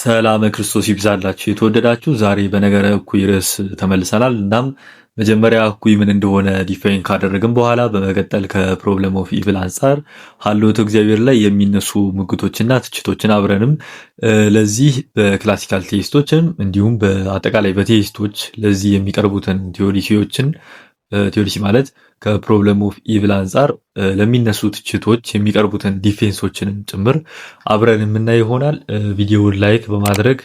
ሰላም ክርስቶስ ይብዛላችሁ የተወደዳችሁ ዛሬ በነገረ እኩይ ርዕስ ተመልሰናል። እናም መጀመሪያ እኩይ ምን እንደሆነ ዲፋይን ካደረግን በኋላ በመቀጠል ከፕሮብለም ኦፍ ኢቭል አንጻር ሀልዎተ እግዚአብሔር ላይ የሚነሱ ሙግቶችና ትችቶችን አብረንም ለዚህ በክላሲካል ቴይስቶችን እንዲሁም በአጠቃላይ በቴይስቶች ለዚህ የሚቀርቡትን ቲዮሪሲዎችን ቲዮሪሲ ማለት ከፕሮብለም ኦፍ ኢቭል አንጻር ለሚነሱ ትችቶች የሚቀርቡትን ዲፌንሶችንም ጭምር አብረን የምናይ ይሆናል። ቪዲዮውን ላይክ በማድረግ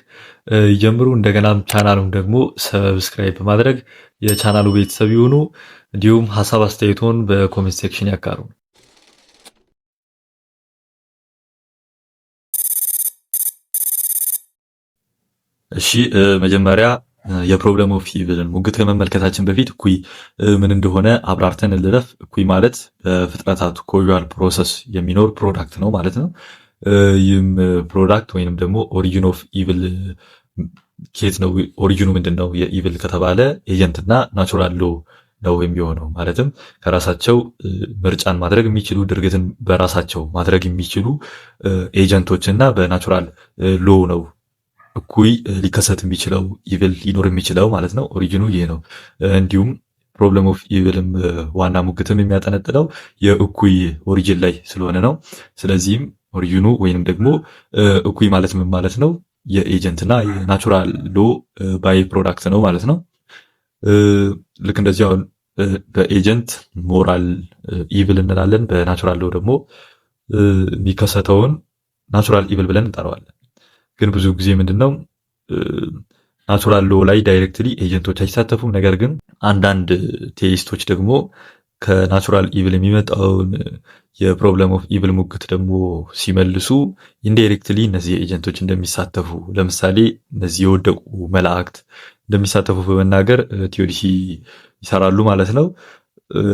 ይጀምሩ። እንደገናም ቻናሉን ደግሞ ሰብስክራይብ በማድረግ የቻናሉ ቤተሰብ ይሁኑ። እንዲሁም ሀሳብ አስተያየቶን በኮሜንት ሴክሽን ያጋሩ። እሺ መጀመሪያ የፕሮብለም ኦፍ ኢቭልን ሙግት ከመመልከታችን በፊት እኩይ ምን እንደሆነ አብራርተን እንለፍ። እኩይ ማለት በፍጥረታቱ ኮዣል ፕሮሰስ የሚኖር ፕሮዳክት ነው ማለት ነው። ይህም ፕሮዳክት ወይንም ደግሞ ኦሪጂን ኦፍ ኢቭል ኬት ነው? ኦሪጂኑ ምንድን ነው? የኢቭል ከተባለ ኤጀንት እና ናቹራል ሎ ነው የሚሆነው። ማለትም ከራሳቸው ምርጫን ማድረግ የሚችሉ ድርጊትን በራሳቸው ማድረግ የሚችሉ ኤጀንቶች እና በናቹራል ሎ ነው እኩይ ሊከሰት የሚችለው ኢቭል ሊኖር የሚችለው ማለት ነው። ኦሪጂኑ ይሄ ነው። እንዲሁም ፕሮብለም ኦፍ ኢቭልም ዋና ሙግትም የሚያጠነጥለው የእኩይ ኦሪጂን ላይ ስለሆነ ነው። ስለዚህም ኦሪጂኑ ወይንም ደግሞ እኩይ ማለት ምን ማለት ነው? የኤጀንት እና የናቹራል ሎ ባይ ፕሮዳክት ነው ማለት ነው። ልክ እንደዚህ አሁን በኤጀንት ሞራል ኢቭል እንላለን፣ በናቹራል ሎ ደግሞ የሚከሰተውን ናቹራል ኢቭል ብለን እንጠራዋለን። ግን ብዙ ጊዜ ምንድነው ናቹራል ሎ ላይ ዳይሬክትሊ ኤጀንቶች አይሳተፉም። ነገር ግን አንዳንድ ቴይስቶች ደግሞ ከናቹራል ኢቭል የሚመጣውን የፕሮብለም ኦፍ ኢቭል ሙግት ደግሞ ሲመልሱ ኢንዳይሬክትሊ እነዚህ ኤጀንቶች እንደሚሳተፉ፣ ለምሳሌ እነዚህ የወደቁ መላእክት እንደሚሳተፉ በመናገር ቲዮሪሲ ይሰራሉ ማለት ነው።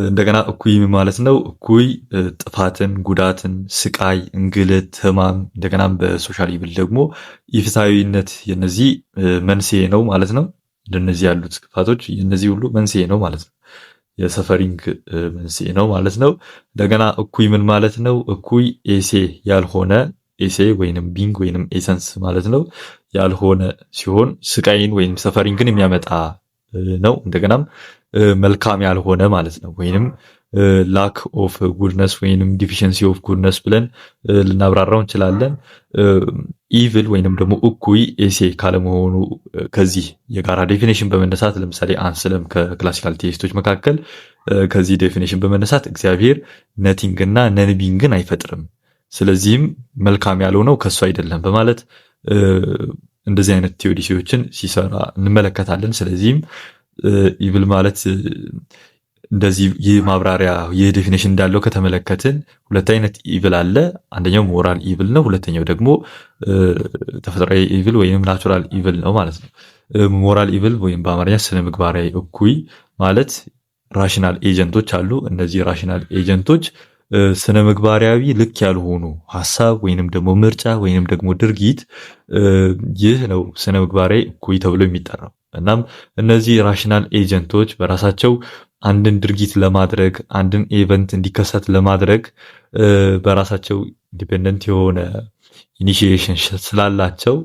እንደገና እኩይ ማለት ነው? እኩይ ጥፋትን፣ ጉዳትን፣ ስቃይ፣ እንግልት፣ ህማም እንደገናም በሶሻል ኢቭል ደግሞ ኢፍትሐዊነት የነዚህ መንስኤ ነው ማለት ነው። እንደነዚህ ያሉት ክፋቶች የነዚህ ሁሉ መንስኤ ነው ማለት ነው። የሰፈሪንግ መንስኤ ነው ማለት ነው። እንደገና እኩይ ምን ማለት ነው? እኩይ ኤሴ ያልሆነ ኤሴ ወይንም ቢንግ ወይንም ኤሰንስ ማለት ነው ያልሆነ ሲሆን ስቃይን ወይንም ሰፈሪንግን የሚያመጣ ነው። እንደገናም መልካም ያልሆነ ማለት ነው። ወይንም ላክ ኦፍ ጉድነስ ወይንም ዲፊሽንሲ ኦፍ ጉድነስ ብለን ልናብራራው እንችላለን። ኢቭል ወይንም ደግሞ እኩይ ኤሴ ካለመሆኑ ከዚህ የጋራ ዴፊኔሽን በመነሳት ለምሳሌ አንስለም ከክላሲካል ቴይስቶች መካከል ከዚህ ዴፊኔሽን በመነሳት እግዚአብሔር ነቲንግ እና ነንቢንግን አይፈጥርም፣ ስለዚህም መልካም ያልሆነው ከሱ አይደለም በማለት እንደዚህ አይነት ቲዮሪሲዎችን ሲሰራ እንመለከታለን። ስለዚህም ኢቭል ማለት እንደዚህ ይህ ማብራሪያ ይህ ዴፊኒሽን እንዳለው ከተመለከትን ሁለት አይነት ኢቭል አለ። አንደኛው ሞራል ኢቭል ነው፣ ሁለተኛው ደግሞ ተፈጥሯዊ ኢቭል ወይም ናቹራል ኢቭል ነው ማለት ነው። ሞራል ኢቭል ወይም በአማርኛ ስነ ምግባራዊ እኩይ ማለት ራሽናል ኤጀንቶች አሉ። እነዚህ ራሽናል ኤጀንቶች ስነ ምግባራዊ ልክ ያልሆኑ ሐሳብ ወይንም ደግሞ ምርጫ ወይንም ደግሞ ድርጊት ይህ ነው ስነ ምግባራዊ እኩይ ተብሎ የሚጠራው። እናም እነዚህ ራሽናል ኤጀንቶች በራሳቸው አንድን ድርጊት ለማድረግ አንድን ኢቨንት እንዲከሰት ለማድረግ በራሳቸው ኢንዲፔንደንት የሆነ ኢኒሺዬሽን ስላላቸው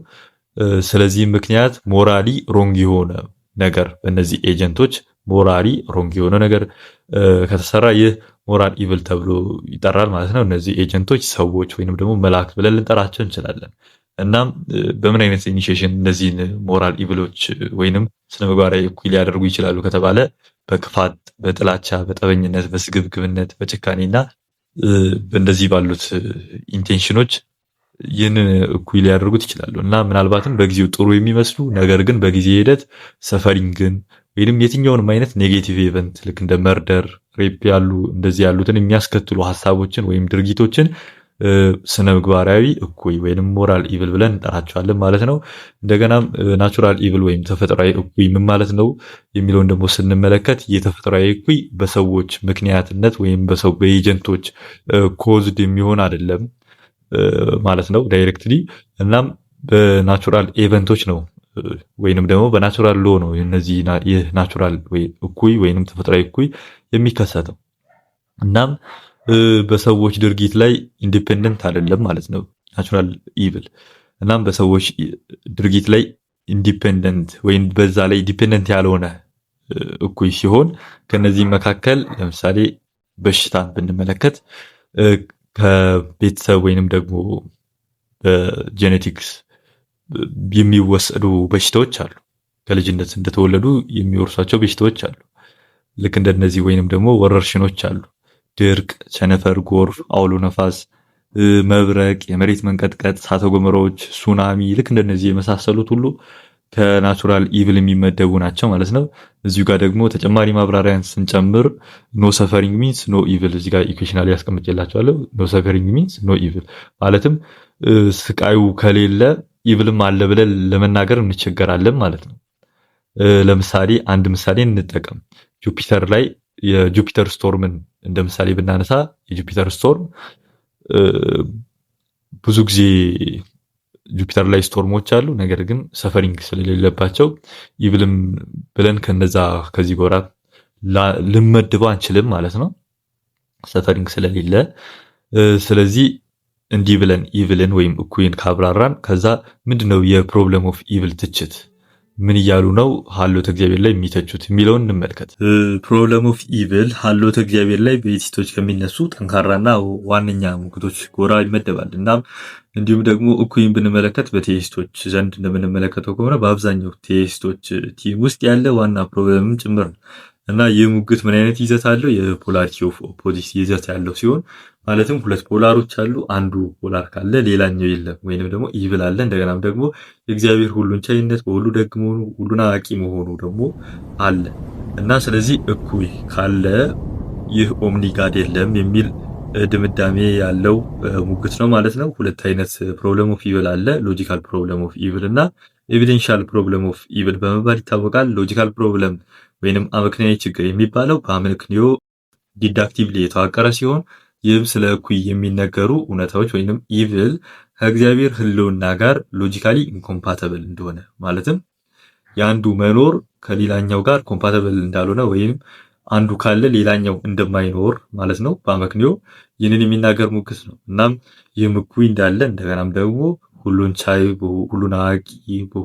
ስለዚህ ምክንያት ሞራሊ ሮንግ የሆነ ነገር በእነዚህ ኤጀንቶች ሞራሊ ሮንግ የሆነ ነገር ከተሰራ ይህ ሞራል ኢቭል ተብሎ ይጠራል ማለት ነው። እነዚህ ኤጀንቶች ሰዎች ወይንም ደግሞ መላእክት ብለን ልንጠራቸው እንችላለን። እናም በምን አይነት ኢኒሺዬሽን እነዚህን ሞራል ኢቭሎች ወይንም ስነ ምግባራዊ እኩይ ሊያደርጉ ይችላሉ ከተባለ በክፋት፣ በጥላቻ፣ በጠበኝነት፣ በስግብግብነት፣ በጭካኔና በእንደዚህ ባሉት ኢንቴንሽኖች ይህንን እኩይ ሊያደርጉት ይችላሉ እና ምናልባትም በጊዜው ጥሩ የሚመስሉ ነገር ግን በጊዜ ሂደት ሰፈሪንግን ወይንም የትኛውንም አይነት ኔጌቲቭ ኢቨንት ልክ እንደ መርደር፣ ሬፕ ያሉ እንደዚህ ያሉትን የሚያስከትሉ ሐሳቦችን ወይም ድርጊቶችን ስነ ምግባራዊ እኩይ ወይንም ሞራል ኢቭል ብለን እንጠራቸዋለን ማለት ነው። እንደገናም ናቹራል ኢቭል ወይም ተፈጥሯዊ እኩይ ምን ማለት ነው የሚለውን ደግሞ ስንመለከት የተፈጥሯዊ እኩይ በሰዎች ምክንያትነት ወይም በሰው በኤጀንቶች ኮዝድ የሚሆን አይደለም ማለት ነው ዳይሬክትሊ። እናም በናቹራል ኢቨንቶች ነው ወይንም ደግሞ በናቹራል ሎ ነው እነዚህ ይህ ናቹራል ወይ እኩይ ወይንም ተፈጥሯዊ እኩይ የሚከሰተው። እናም በሰዎች ድርጊት ላይ ኢንዲፔንደንት አይደለም ማለት ነው ናቹራል ኢቭል። እናም በሰዎች ድርጊት ላይ ኢንዲፔንደንት ወይም በዛ ላይ ዲፔንደንት ያልሆነ እኩይ ሲሆን ከነዚህ መካከል ለምሳሌ በሽታን ብንመለከት ከቤተሰብ ወይንም ደግሞ በጄኔቲክስ የሚወሰዱ በሽታዎች አሉ። ከልጅነት እንደተወለዱ የሚወርሷቸው በሽታዎች አሉ። ልክ እንደነዚህ ወይንም ደግሞ ወረርሽኖች አሉ። ድርቅ፣ ቸነፈር፣ ጎርፍ፣ አውሎ ነፋስ፣ መብረቅ፣ የመሬት መንቀጥቀጥ፣ እሳተ ገሞራዎች፣ ሱናሚ ልክ እንደነዚህ የመሳሰሉት ሁሉ ከናቹራል ኢቭል የሚመደቡ ናቸው ማለት ነው። እዚሁ ጋር ደግሞ ተጨማሪ ማብራሪያን ስንጨምር ኖ ሰፈሪንግ ሚንስ ኖ ኢቭል እዚህ ጋር ኢኩዌሽናል ያስቀምጬላችኋለሁ። ኖ ሰፈሪንግ ሚንስ ኖ ኢቭል ማለትም ስቃዩ ከሌለ ኢቭልም አለ ብለን ለመናገር እንቸገራለን ማለት ነው። ለምሳሌ አንድ ምሳሌ እንጠቀም። ጁፒተር ላይ የጁፒተር ስቶርምን እንደ ምሳሌ ብናነሳ የጁፒተር ስቶርም ብዙ ጊዜ ጁፒተር ላይ ስቶርሞች አሉ። ነገር ግን ሰፈሪንግ ስለሌለባቸው ኢቭልም ብለን ከዚህ ጎራ ልንመድበው አንችልም ማለት ነው፣ ሰፈሪንግ ስለሌለ። ስለዚህ እንዲህ ብለን ኢቭልን ወይም እኩይን ካብራራን ከዛ ምንድነው የፕሮብለም ኦፍ ኢቭል ትችት ምን እያሉ ነው ሀሎተ እግዚአብሔር ላይ የሚተቹት የሚለውን እንመልከት። ፕሮብለም ኦፍ ኢቭል ሀሎተ እግዚአብሔር ላይ በኤቲስቶች ከሚነሱ ጠንካራና ዋነኛ ሙግቶች ጎራ ይመደባል። እናም እንዲሁም ደግሞ እኩይን ብንመለከት በቴይስቶች ዘንድ እንደምንመለከተው ከሆነ በአብዛኛው ቴይስቶች ቲም ውስጥ ያለ ዋና ፕሮብለምም ጭምር ነው። እና ይህ ሙግት ምን አይነት ይዘት አለው? የፖላሪቲ ኦፍ ኦፖዚት ይዘት ያለው ሲሆን ማለትም ሁለት ፖላሮች አሉ። አንዱ ፖላር ካለ ሌላኛው የለም ወይንም ደግሞ ኢቭል አለ። እንደገናም ደግሞ የእግዚአብሔር ሁሉን ቻይነት በሁሉ ደግ መሆኑ ሁሉን አዋቂ መሆኑ ደግሞ አለ እና ስለዚህ እኩይ ካለ ይህ ኦምኒጋድ የለም የሚል ድምዳሜ ያለው ሙግት ነው ማለት ነው። ሁለት አይነት ፕሮብለም ኦፍ ኢቭል አለ። ሎጂካል ፕሮብለም ኦፍ ኢቭል እና ኤቪደንሻል ፕሮብለም ኦፍ ኢቭል በመባል ይታወቃል። ሎጂካል ፕሮብለም ወይንም አመክንያዊ ችግር የሚባለው በአመክንዮ ዲዳክቲቭሊ የተዋቀረ ሲሆን ይህም ስለ እኩይ የሚነገሩ እውነታዎች ወይንም ኢቭል ከእግዚአብሔር ሕልውና ጋር ሎጂካሊ ኢንኮምፓተብል እንደሆነ ማለትም የአንዱ መኖር ከሌላኛው ጋር ኮምፓተብል እንዳልሆነ ወይም አንዱ ካለ ሌላኛው እንደማይኖር ማለት ነው። በአመክንዮ ይህንን የሚናገር ሙግት ነው። እናም ይህም እኩይ እንዳለ እንደገናም ደግሞ ሁሉን ቻይ ሁሉን አዋቂ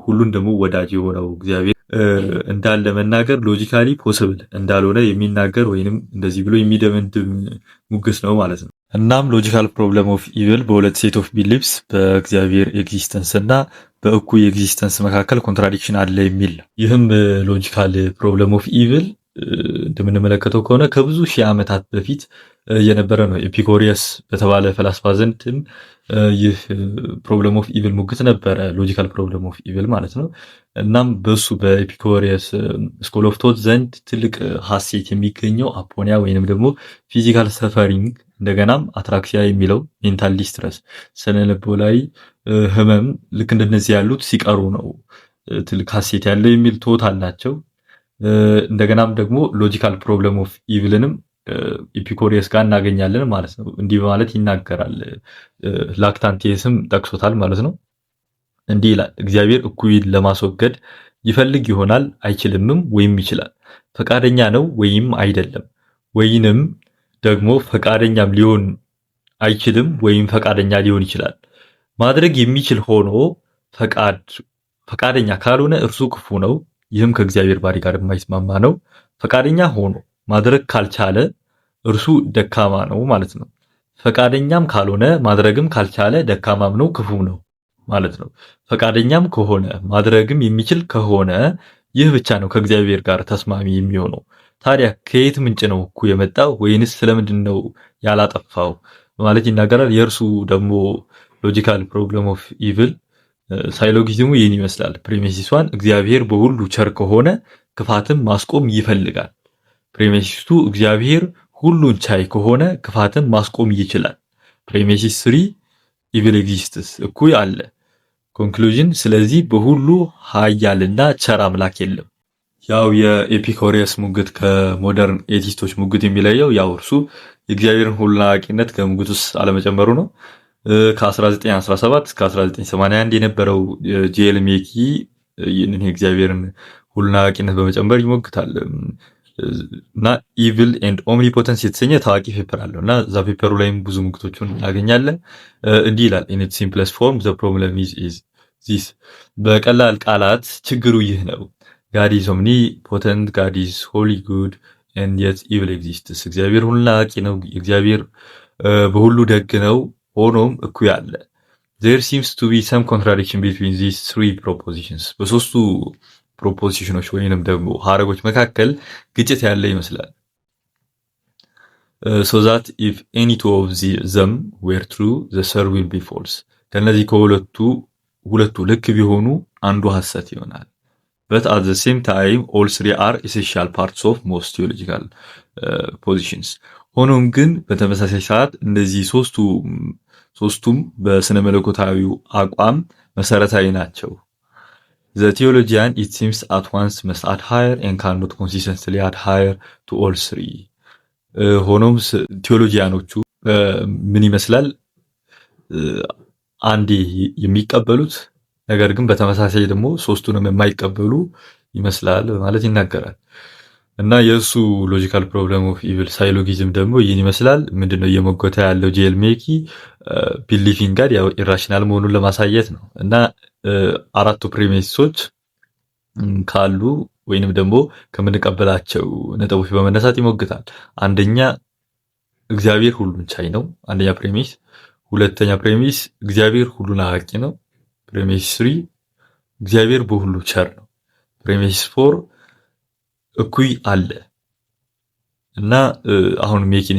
ሁሉን ደግሞ ወዳጅ የሆነው እግዚአብሔር እንዳለ መናገር ሎጂካሊ ፖሲብል እንዳልሆነ የሚናገር ወይንም እንደዚህ ብሎ የሚደመድም ሙግት ነው ማለት ነው። እናም ሎጂካል ፕሮብለም ኦፍ ኢቭል በሁለት ሴት ኦፍ ቢሊፍስ በእግዚአብሔር ኤግዚስተንስ እና በእኩይ ኤግዚስተንስ መካከል ኮንትራዲክሽን አለ የሚል ነው። ይህም ሎጂካል ፕሮብለም ኦፍ ኢቭል እንደምንመለከተው ከሆነ ከብዙ ሺህ ዓመታት በፊት የነበረ ነው። ኤፒኮሪየስ በተባለ ፈላስፋ ዘንድም ይህ ፕሮብለም ኦፍ ኢቭል ሙግት ነበረ፣ ሎጂካል ፕሮብለም ኦፍ ኢቭል ማለት ነው። እናም በሱ በኤፒኮሪየስ ስኮል ኦፍ ቶት ዘንድ ትልቅ ሀሴት የሚገኘው አፖኒያ ወይንም ደግሞ ፊዚካል ሰፈሪንግ እንደገናም አትራክሲያ የሚለው ሜንታል ዲስትረስ ስነልቦናዊ ህመም ልክ እንደነዚህ ያሉት ሲቀሩ ነው ትልቅ ሀሴት ያለው የሚል ቶት አላቸው። እንደገናም ደግሞ ሎጂካል ፕሮብለም ኦፍ ኢቭልንም ኢፒኮሪየስ ጋር እናገኛለን ማለት ነው። እንዲህ በማለት ይናገራል። ላክታንቲየስም ጠቅሶታል ማለት ነው። እንዲህ ይላል፣ እግዚአብሔር እኩይን ለማስወገድ ይፈልግ ይሆናል አይችልምም፣ ወይም ይችላል። ፈቃደኛ ነው ወይም አይደለም፣ ወይንም ደግሞ ፈቃደኛም ሊሆን አይችልም ወይም ፈቃደኛ ሊሆን ይችላል። ማድረግ የሚችል ሆኖ ፈቃደኛ ካልሆነ እርሱ ክፉ ነው፣ ይህም ከእግዚአብሔር ባህሪ ጋር የማይስማማ ነው። ፈቃደኛ ሆኖ ማድረግ ካልቻለ እርሱ ደካማ ነው ማለት ነው። ፈቃደኛም ካልሆነ ማድረግም ካልቻለ ደካማም ነው፣ ክፉም ነው ማለት ነው። ፈቃደኛም ከሆነ ማድረግም የሚችል ከሆነ ይህ ብቻ ነው ከእግዚአብሔር ጋር ተስማሚ የሚሆነው። ታዲያ ከየት ምንጭ ነው እኩ የመጣው? ወይንስ ስለምንድን ነው ያላጠፋው ማለት ይናገራል። የእርሱ ደግሞ ሎጂካል ፕሮብለም ኦፍ ኢቭል ሳይሎጊዝሙ ይህን ይመስላል። ፕሪሜሲሷን እግዚአብሔር በሁሉ ቸር ከሆነ ክፋትን ማስቆም ይፈልጋል። ፕሪሜሲስቱ እግዚአብሔር ሁሉን ቻይ ከሆነ ክፋትን ማስቆም ይችላል። ፕሪሜሲስ 3 ኢቪል ኤግዚስትስ እኩይ አለ። ኮንክሉዥን ስለዚህ በሁሉ ኃያልና ቸር አምላክ የለም። ያው የኤፒኮሪየስ ሙግት ከሞደርን ኤቲስቶች ሙግት የሚለየው ያው እርሱ የእግዚአብሔርን ሁሉን አዋቂነት ከሙግት ውስጥ አለመጨመሩ ነው። ከ1917 እስከ 1981 የነበረው ጄል ሜኪ ይህንን የእግዚአብሔርን ሁሉን አዋቂነት በመጨመር ይሞግታል። እና ኢቪል ኤንድ ኦምኒፖተንስ የተሰኘ ታዋቂ ፔፐር አለው እና እዛ ፔፐሩ ላይም ብዙ ሙግቶችን እናገኛለን። እንዲህ ይላል ኢን ኢትስ ሲምፕለስት ፎርም ዘ ፕሮብለም ኢዝ ዚስ፣ በቀላል ቃላት ችግሩ ይህ ነው። ጋድ ኢዝ ኦምኒፖተንት፣ ጋድ ኢዝ ሆሊ ጉድ ኤንድ የት ኢቪል ኤግዚስትስ፣ እግዚአብሔር ሁሉን አዋቂ ነው፣ እግዚአብሔር በሁሉ ደግ ነው፣ ሆኖም እኩይ አለ። ዜር ሲምስ ቱ ቢ ሰም ኮንትራዲክሽን ቢትዊን ዚስ ትሪ ፕሮፖዚሽንስ፣ በሶስቱ ፕሮፖዚሽኖች ወይንም ደግሞ ሀረጎች መካከል ግጭት ያለ ይመስላል። ሶ ዛት ኢፍ ኤኒ ቱ ኦፍ ዘም ዌር ትሩ ዘ ሰር ዊል ቢ ፎልስ፣ ከነዚህ ሁለቱ ልክ ቢሆኑ አንዱ ሐሰት ይሆናል። በት አት ዘ ሴም ታይም ኦል ስሪ አር ኤሴንሻል ፓርትስ ኦፍ ሞስት ቲዮሎጂካል ፖዚሽንስ፣ ሆኖም ግን በተመሳሳይ ሰዓት እነዚህ ሶስቱም በስነ መለኮታዊው አቋም መሰረታዊ ናቸው። The theologian, it seems, at once must add higher and cannot consistently add higher to all three. ሆኖም ቴዎሎጂያኖቹ ምን ይመስላል አንዴ የሚቀበሉት ነገር ግን በተመሳሳይ ደግሞ ሶስቱንም የማይቀበሉ ይመስላል ማለት ይናገራል። እና የእሱ ሎጂካል ፕሮብለም ኦፍ ኢቪል ሳይሎጊዝም ደግሞ ይህን ይመስላል። ምንድነው እየሞገተ ያለው ጄል ሜኪ ቢሊቪንግ ጋር ያው ኢራሽናል መሆኑን ለማሳየት ነው። እና አራቱ ፕሪሚሶች ካሉ ወይንም ደግሞ ከምንቀበላቸው ነጥቦች በመነሳት ይሞግታል። አንደኛ እግዚአብሔር ሁሉን ቻይ ነው፣ አንደኛ ፕሪሚስ። ሁለተኛ ፕሪሚስ እግዚአብሔር ሁሉን አዋቂ ነው፣ ፕሪሚስ 3 እግዚአብሔር በሁሉ ቸር ነው፣ ፕሪሚስ 4 እኩይ አለ። እና አሁን ሜኪን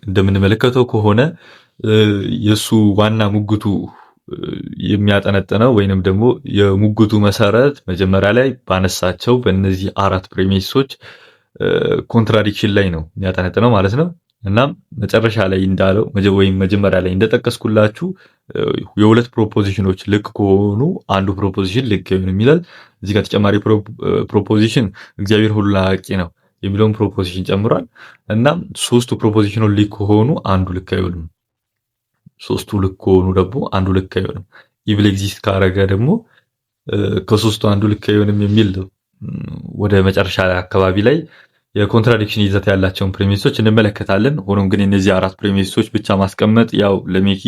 እንደምንመለከተው ከሆነ የሱ ዋና ሙግቱ የሚያጠነጥነው ወይንም ደግሞ የሙግቱ መሰረት መጀመሪያ ላይ ባነሳቸው በእነዚህ አራት ፕሪሚሶች ኮንትራዲክሽን ላይ ነው የሚያጠነጥነው ማለት ነው። እና መጨረሻ ላይ እንዳለው ወይም መጀመሪያ ላይ እንደጠቀስኩላችሁ የሁለት ፕሮፖዚሽኖች ልክ ከሆኑ አንዱ ፕሮፖዚሽን ልክ ይሆን ይላል። እዚህ ጋር ተጨማሪ ፕሮፖዚሽን እግዚአብሔር ሁሉን አዋቂ ነው የሚለውን ፕሮፖዚሽን ጨምሯል። እና ሶስቱ ፕሮፖዚሽኖች ልክ ከሆኑ አንዱ ልክ አይሆንም፣ ሶስቱ ልክ ከሆኑ ደግሞ አንዱ ልክ አይሆንም። ኢቪል ኤግዚስት ካረገ ደግሞ ከሶስቱ አንዱ ልክ አይሆንም የሚል ወደ መጨረሻ አካባቢ ላይ የኮንትራዲክሽን ይዘት ያላቸውን ፕሪሚሶች እንመለከታለን። ሆኖም ግን እነዚህ አራት ፕሪሚሶች ብቻ ማስቀመጥ ያው ለሜኪ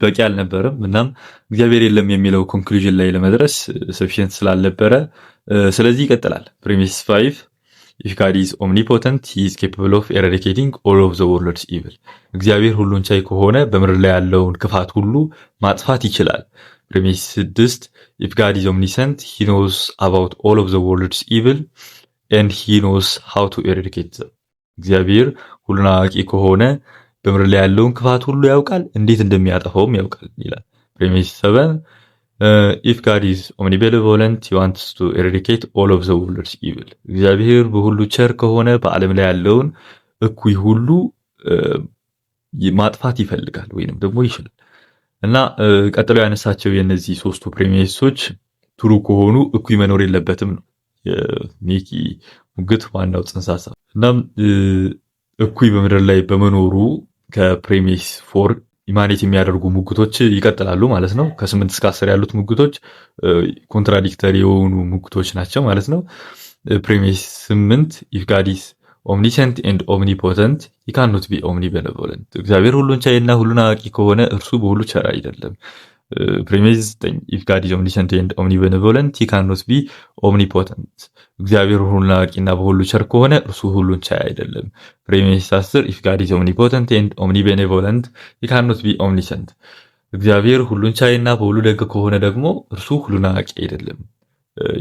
በቂ አልነበረም። እናም እግዚአብሔር የለም የሚለው ኮንክሉዥን ላይ ለመድረስ ሰፊሽንት ስላልነበረ ስለዚህ ይቀጥላል። ፕሪሚስ 5 if God is omnipotent he is capable of eradicating all of the world's evil፣ እግዚአብሔር ሁሉን ቻይ ከሆነ በምድር ላይ ያለውን ክፋት ሁሉ ማጥፋት ይችላል። ፕሪሚስ 6 if God is omniscient he knows about all of the world's evil and he knows how to eradicate them፣ እግዚአብሔር ሁሉን አዋቂ ከሆነ በምድር ላይ ያለውን ክፋት ሁሉ ያውቃል፣ እንዴት እንደሚያጠፋውም ያውቃል ይላል። ፕሪሚስ 7 if God is omnibenevolent he wants to eradicate all of the world's evil፣ እግዚአብሔር በሁሉ ቸር ከሆነ በዓለም ላይ ያለውን እኩይ ሁሉ ማጥፋት ይፈልጋል ወይንም ደግሞ ይችላል። እና ቀጥሎ ያነሳቸው የነዚህ ሶስቱ ፕሪሚሶች ትሩ ከሆኑ እኩይ መኖር የለበትም ነው የሜኪ ሙግት ዋናው ጽንሰ ሐሳብ። እናም እኩይ በምድር ላይ በመኖሩ ከፕሪሚስ 4 ኢማኔት የሚያደርጉ ሙግቶች ይቀጥላሉ ማለት ነው። ከ8 እስከ 10 ያሉት ሙግቶች ኮንትራዲክተሪ የሆኑ ሙግቶች ናቸው ማለት ነው። ፕሪሚስ 8 if God is omniscient and omnipotent he cannot be omnibenevolent፣ እግዚአብሔር ሁሉን ቻይና ሁሉን አዋቂ ከሆነ እርሱ በሁሉ ቸር አይደለም። ፕሪሚስ 9 if God is omniscient and omnibenevolent he cannot be omnipotent፣ እግዚአብሔር ሁሉን አዋቂና በሁሉ ቸር ከሆነ እርሱ ሁሉን ቻይ አይደለም። ፕሪሚስ 10 if God is omnipotent and omnibenevolent he cannot be omniscient፣ እግዚአብሔር ሁሉን ቻይና በሁሉ ደግ ከሆነ ደግሞ እርሱ ሁሉን አዋቂ አይደለም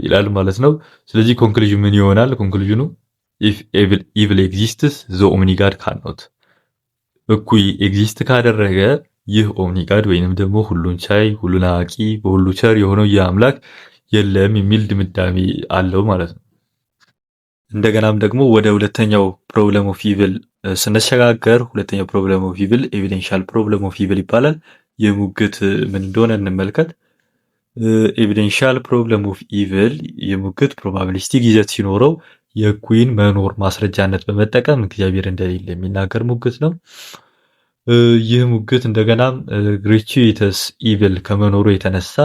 ይላል ማለት ነው። ስለዚህ ኮንክሉዥን ምን ይሆናል? ኮንክሉዥኑ if evil exists the omnigod cannot፣ እኩይ ኤግዚስት ካደረገ ይህ ኦምኒጋድ ወይንም ደግሞ ሁሉን ቻይ ሁሉን አዋቂ በሁሉ ቸር የሆነው የአምላክ የለም የሚል ድምዳሜ አለው ማለት ነው። እንደገናም ደግሞ ወደ ሁለተኛው ፕሮብለም ኦፍ ኢቪል ስንሸጋገር ሁለተኛው ፕሮብለም ኦፍ ኢቪል ኤቪደንሻል ፕሮብለም ኦፍ ኢቪል ይባላል። የሙግት ምን እንደሆነ እንመልከት። ኤቪደንሻል ፕሮብለም ኦፍ ኢቪል የሙግት ፕሮባቢሊስቲክ ይዘት ሲኖረው የእኩይን መኖር ማስረጃነት በመጠቀም እግዚአብሔር እንደሌለ የሚናገር ሙግት ነው። ይህ ሙግት እንደገናም ግሬቹዊተስ ኢቪል ከመኖሩ የተነሳ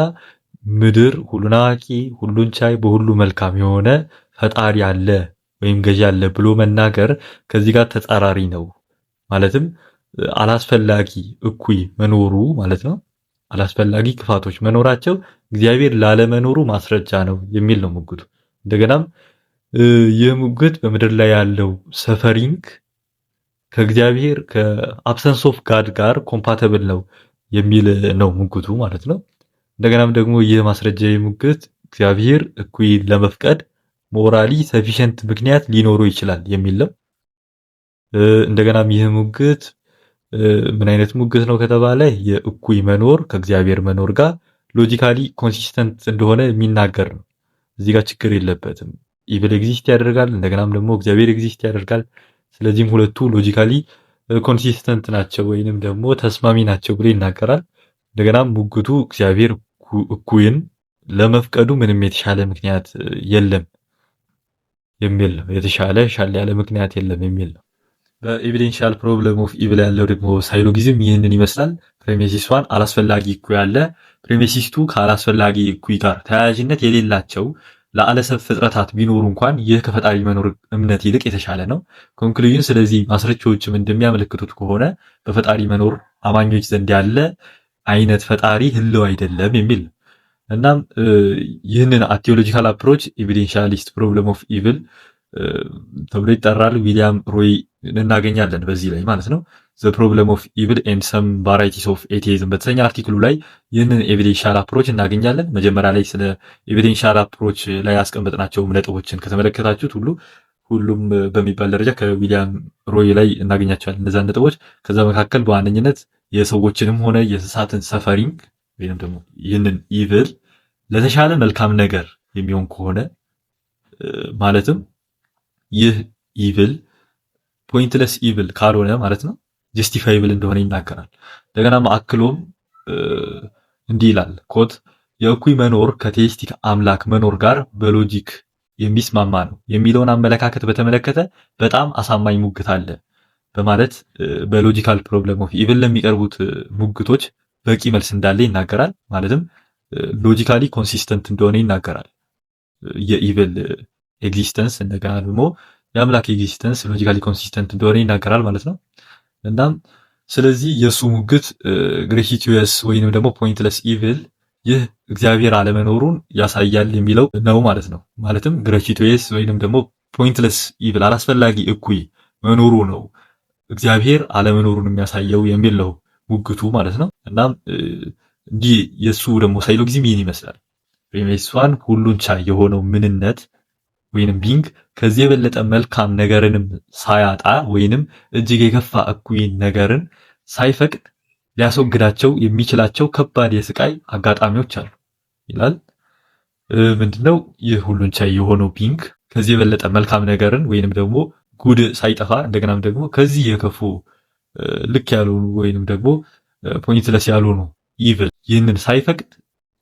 ምድር ሁሉን አዋቂ ሁሉን ቻይ በሁሉ መልካም የሆነ ፈጣሪ አለ ወይም ገዢ አለ ብሎ መናገር ከዚህ ጋር ተጻራሪ ነው። ማለትም አላስፈላጊ እኩይ መኖሩ ማለት ነው። አላስፈላጊ ክፋቶች መኖራቸው እግዚአብሔር ላለመኖሩ ማስረጃ ነው የሚል ነው ሙግቱ። እንደገናም ይህ ሙግት በምድር ላይ ያለው ሰፈሪንግ ከእግዚአብሔር ከአብሰንስ ኦፍ ጋድ ጋር ኮምፓተብል ነው የሚል ነው ሙግቱ ማለት ነው። እንደገናም ደግሞ ይህ ማስረጃ ሙግት እግዚአብሔር እኩይ ለመፍቀድ ሞራሊ ሰፊሸንት ምክንያት ሊኖረው ይችላል የሚል ነው። እንደገናም ይህ ሙግት ምን አይነት ሙግት ነው ከተባለ የእኩይ መኖር ከእግዚአብሔር መኖር ጋር ሎጂካሊ ኮንሲስተንት እንደሆነ የሚናገር ነው። እዚህ ጋር ችግር የለበትም። ኢቪል ኤግዚስት ያደርጋል፣ እንደገናም ደግሞ እግዚአብሔር ኤግዚስት ያደርጋል። ስለዚህም ሁለቱ ሎጂካሊ ኮንሲስተንት ናቸው ወይንም ደግሞ ተስማሚ ናቸው ብሎ ይናገራል። እንደገናም ሙግቱ እግዚአብሔር እኩይን ለመፍቀዱ ምንም የተሻለ ምክንያት የለም የሚል ነው። የተሻለ ሻል ያለ ምክንያት የለም የሚል ነው። በኤቪደንሻል ፕሮብለም ኦፍ ኢቪል ያለው ደግሞ ሳይሎጊዝም ይህንን ይመስላል። ፕሬሚሲስ ዋን አላስፈላጊ እኩይ አለ። ፕሬሚሲስ ቱ ከአላስፈላጊ እኩይ ጋር ተያያዥነት የሌላቸው ለአለሰብ ፍጥረታት ቢኖሩ እንኳን ይህ ከፈጣሪ መኖር እምነት ይልቅ የተሻለ ነው። ኮንክሉዥን ስለዚህ ማስረጃዎችም እንደሚያመለክቱት ከሆነ በፈጣሪ መኖር አማኞች ዘንድ ያለ አይነት ፈጣሪ ህልው አይደለም የሚል ነው። እናም ይህንን ቴዎሎጂካል አፕሮች ኤቪደንሻሊስት ፕሮብለም ኦፍ ኢቪል ተብሎ ይጠራል። ዊሊያም ሮይ እናገኛለን በዚህ ላይ ማለት ነው። ዘ ፕሮብለም ኦፍ ኢቪል ኤንድ ሰም ቫራይቲስ ኦፍ ኤቲዝም በተሰኘ አርቲክሉ ላይ ይህንን ኤቪደንሻል አፕሮች እናገኛለን። መጀመሪያ ላይ ስለ ኤቪደንሻል አፕሮች ላይ ያስቀመጥናቸው ነጥቦችን ከተመለከታችሁት ሁሉም በሚባል ደረጃ ከዊሊያም ሮይ ላይ እናገኛቸዋለን እነዛን ነጥቦች። ከዛ መካከል በዋነኝነት የሰዎችንም ሆነ የእንስሳትን ሰፈሪንግ ወይም ደግሞ ይህንን ኢቪል ለተሻለ መልካም ነገር የሚሆን ከሆነ ማለትም ይህ ኢቪል ፖይንትለስ ኢቪል ካልሆነ ማለት ነው ጀስቲፋይብል እንደሆነ ይናገራል። እንደገና ማዕክሎም እንዲህ ይላል ኮት የእኩይ መኖር ከቴይስቲክ አምላክ መኖር ጋር በሎጂክ የሚስማማ ነው የሚለውን አመለካከት በተመለከተ በጣም አሳማኝ ሙግት አለ በማለት በሎጂካል ፕሮብለም ኦፍ ኢቪል ለሚቀርቡት ሙግቶች በቂ መልስ እንዳለ ይናገራል። ማለትም ሎጂካሊ ኮንሲስተንት እንደሆነ ይናገራል የኢቪል ኤግዚስተንስ። እንደገና ደግሞ የአምላክ ኤግዚስተንስ ሎጂካሊ ኮንሲስተንት እንደሆነ ይናገራል ማለት ነው። እናም ስለዚህ የእሱ ሙግት ግሬሲቲየስ ወይንም ደግሞ ፖይንትለስ ኢቪል ይህ እግዚአብሔር አለመኖሩን ያሳያል የሚለው ነው ማለት ነው። ማለትም ግሬሲቲየስ ወይንም ደግሞ ፖይንትለስ ኢቪል አላስፈላጊ እኩይ መኖሩ ነው እግዚአብሔር አለመኖሩን የሚያሳየው የሚል ነው ሙግቱ ማለት ነው። እናም እንዲህ የእሱ ደግሞ ሳይሎጊዝም ይህን ይመስላል። ፕሬሚስ ዋን ሁሉን ቻይ የሆነው ምንነት ወይንም ቢንግ ከዚህ የበለጠ መልካም ነገርንም ሳያጣ ወይንም እጅግ የከፋ እኩይ ነገርን ሳይፈቅድ ሊያስወግዳቸው የሚችላቸው ከባድ የስቃይ አጋጣሚዎች አሉ ይላል። ምንድነው ይህ ሁሉን ቻይ የሆነው ቢንግ ከዚህ የበለጠ መልካም ነገርን ወይንም ደግሞ ጉድ ሳይጠፋ እንደገናም ደግሞ ከዚህ የከፉ ልክ ያልሆኑ ወይንም ደግሞ ፖይንትለስ ያልሆኑ ኢቭል ይህንን ሳይፈቅድ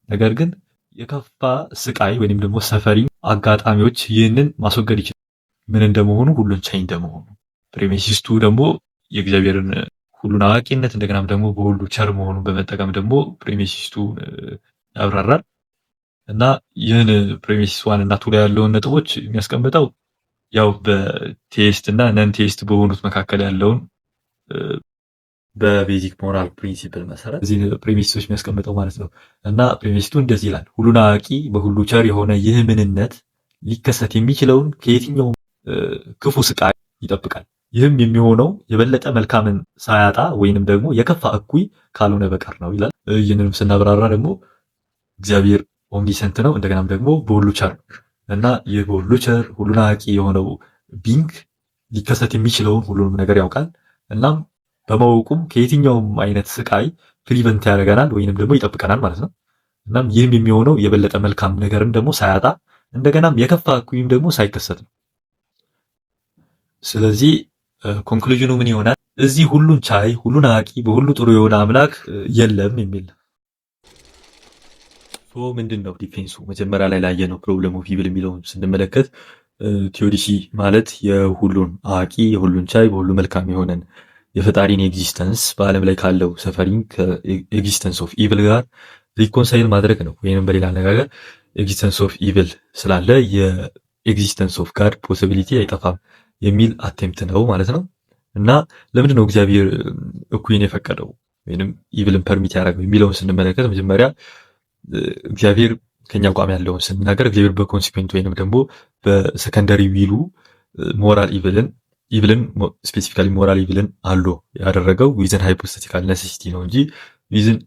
ነገር ግን የከፋ ስቃይ ወይንም ደግሞ ሰፈሪ አጋጣሚዎች ይህንን ማስወገድ ይችላል። ምን እንደመሆኑ ሁሉን ቻይ እንደመሆኑ ፕሬሚሲስቱ ደግሞ የእግዚአብሔርን ሁሉን አዋቂነት እንደገናም ደግሞ በሁሉ ቸር መሆኑን በመጠቀም ደግሞ ፕሬሚሲስቱ ያብራራል እና ይህን ፕሬሚሲስ ዋን እና ቱ ላይ ያለውን ነጥቦች የሚያስቀምጠው ያው በቴስት እና ነን ቴስት በሆኑት መካከል ያለውን በቤዚክ ሞራል ፕሪንሲፕል መሰረት እዚህ ፕሬሚሲስቶች የሚያስቀምጠው ማለት ነው። እና ፕሬሚሲስቱ እንደዚህ ይላል፣ ሁሉን አዋቂ በሁሉ ቸር የሆነ ይህ ምንነት ሊከሰት የሚችለውን ከየትኛውም ክፉ ስቃይ ይጠብቃል። ይህም የሚሆነው የበለጠ መልካምን ሳያጣ ወይንም ደግሞ የከፋ እኩይ ካልሆነ በቀር ነው ይላል። ይህንንም ስናብራራ ደግሞ እግዚአብሔር ኦምኒሰንት ነው፣ እንደገናም ደግሞ በሁሉ ቸር ነው እና ይህ በሁሉ ቸር ሁሉን አዋቂ የሆነው ቢንግ ሊከሰት የሚችለውን ሁሉንም ነገር ያውቃል። እናም በማወቁም ከየትኛውም አይነት ስቃይ ፕሪቨንት ያደርገናል ወይንም ደግሞ ይጠብቀናል ማለት ነው። እናም ይህም የሚሆነው የበለጠ መልካም ነገርን ደግሞ ሳያጣ እንደገናም የከፋ እኩይም ደግሞ ሳይከሰት ነው። ስለዚህ ኮንክሉዥኑ ምን ይሆናል? እዚህ ሁሉን ቻይ ሁሉን አዋቂ በሁሉ ጥሩ የሆነ አምላክ የለም የሚል ምንድን ነው ዲፌንሱ? መጀመሪያ ላይ ላየነው ፕሮብለም ኦፍ ኢቪል የሚለውን ስንመለከት ቲዮዲሲ ማለት የሁሉን አዋቂ የሁሉን ቻይ በሁሉ መልካም የሆነን የፈጣሪን ኤግዚስተንስ በዓለም ላይ ካለው ሰፈሪንግ ከኤግዚስተንስ ኦፍ ኢቪል ጋር ሪኮንሳይል ማድረግ ነው። ወይንም በሌላ አነጋገር ኤግዚስተንስ ኦፍ ኢቪል ስላለ ኤግዚስተንስ ኦፍ ጋድ ፖሲቢሊቲ አይጠፋም የሚል አቴምፕት ነው ማለት ነው። እና ለምንድን ነው እግዚአብሔር እኩይን የፈቀደው ወይንም ኢቭልን ፐርሚት ያደረገው የሚለውን ስንመለከት መጀመሪያ እግዚአብሔር ከኛ አቋም ያለውን ስንናገር እግዚአብሔር በኮንሲኩዌንት ወይንም ደግሞ በሰከንደሪ ዊሉ ሞራል ኢቭልን ስፔሲፊካሊ ሞራል ኢቭልን አሎ ያደረገው ዊዝን ሃይፖስቴቲካል ኔሴሲቲ ነው እንጂ ዊዝን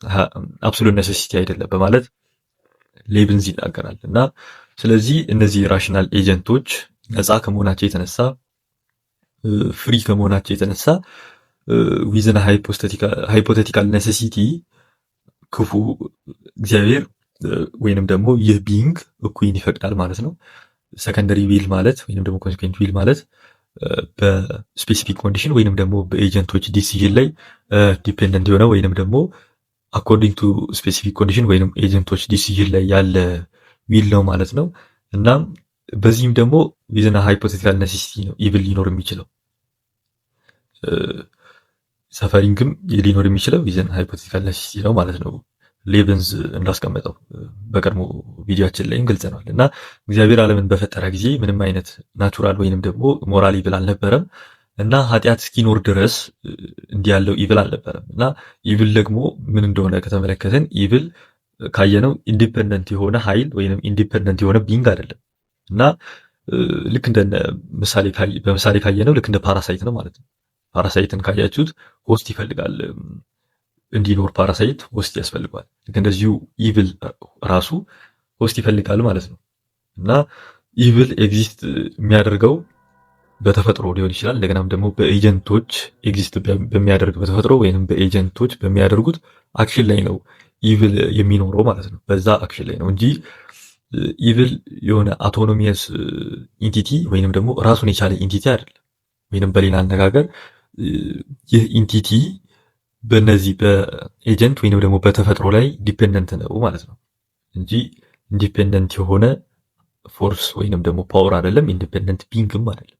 አብሶሉት ኔሴሲቲ አይደለም በማለት ሌብንዝ ይናገራል። እና ስለዚህ እነዚህ ራሽናል ኤጀንቶች ነፃ ከመሆናቸው የተነሳ ፍሪ ከመሆናቸው የተነሳ ዊዝን ሃይፖቴቲካል ኔሴሲቲ ክፉ እግዚአብሔር ወይንም ደግሞ ይህ ቢንግ እኩይን ይፈቅዳል ማለት ነው። ሰከንደሪ ዊል ማለት ወይንም ደግሞ ኮንሲኩዌንት ዊል ማለት በስፔሲፊክ ኮንዲሽን ወይንም ደግሞ በኤጀንቶች ዲሲዥን ላይ ዲፔንደንት የሆነ ወይንም ደግሞ አኮርዲንግ ቱ ስፔሲፊክ ኮንዲሽን ወይንም ኤጀንቶች ዲሲዥን ላይ ያለ ዊል ነው ማለት ነው። እናም በዚህም ደግሞ ዊዝን ሃይፖቴቲካል ኔሴሲቲ ነው ኢቭል ሊኖር የሚችለው ሰፈሪንግም ሊኖር የሚችለው ዊዝን ሃይፖቴቲካል ኔሴሲቲ ነው ማለት ነው። ሌብንዝ እንዳስቀመጠው በቀድሞ ቪዲዮችን ላይም ገልጸናል። እና እግዚአብሔር ዓለምን በፈጠረ ጊዜ ምንም አይነት ናቹራል ወይንም ደግሞ ሞራል ኢቭል አልነበረም እና ኃጢአት እስኪኖር ድረስ እንዲህ ያለው ኢቭል አልነበረም። እና ኢቭል ደግሞ ምን እንደሆነ ከተመለከትን ኢቭል ካየነው ኢንዲፔንደንት የሆነ ኃይል ወይንም ኢንዲፔንደንት የሆነ ቢንግ አይደለም። እና ልክ እንደ በምሳሌ ካየነው ልክ እንደ ፓራሳይት ነው ማለት ነው። ፓራሳይትን ካያችሁት ሆስት ይፈልጋል እንዲኖር ፓራሳይት ሆስት ያስፈልጋል። ልክ እንደዚሁ ኢቭል ራሱ ሆስት ይፈልጋል ማለት ነው። እና ኢቭል ኤግዚስት የሚያደርገው በተፈጥሮ ሊሆን ይችላል። እንደገናም ደግሞ በኤጀንቶች ኤግዚስት በሚያደርግ በተፈጥሮ ወይንም በኤጀንቶች በሚያደርጉት አክሽን ላይ ነው ኢቭል የሚኖረው ማለት ነው። በዛ አክሽን ላይ ነው እንጂ ኢቭል የሆነ አውቶኖሚየስ ኢንቲቲ ወይንም ደግሞ ራሱን የቻለ ኢንቲቲ አይደለም። ወይንም በሌላ አነጋገር ይህ ኢንቲቲ በእነዚህ በኤጀንት ወይንም ደግሞ በተፈጥሮ ላይ ዲፔንደንት ነው ማለት ነው እንጂ ኢንዲፔንደንት የሆነ ፎርስ ወይንም ደግሞ ፓወር አይደለም። ኢንዲፔንደንት ቢንግም አይደለም።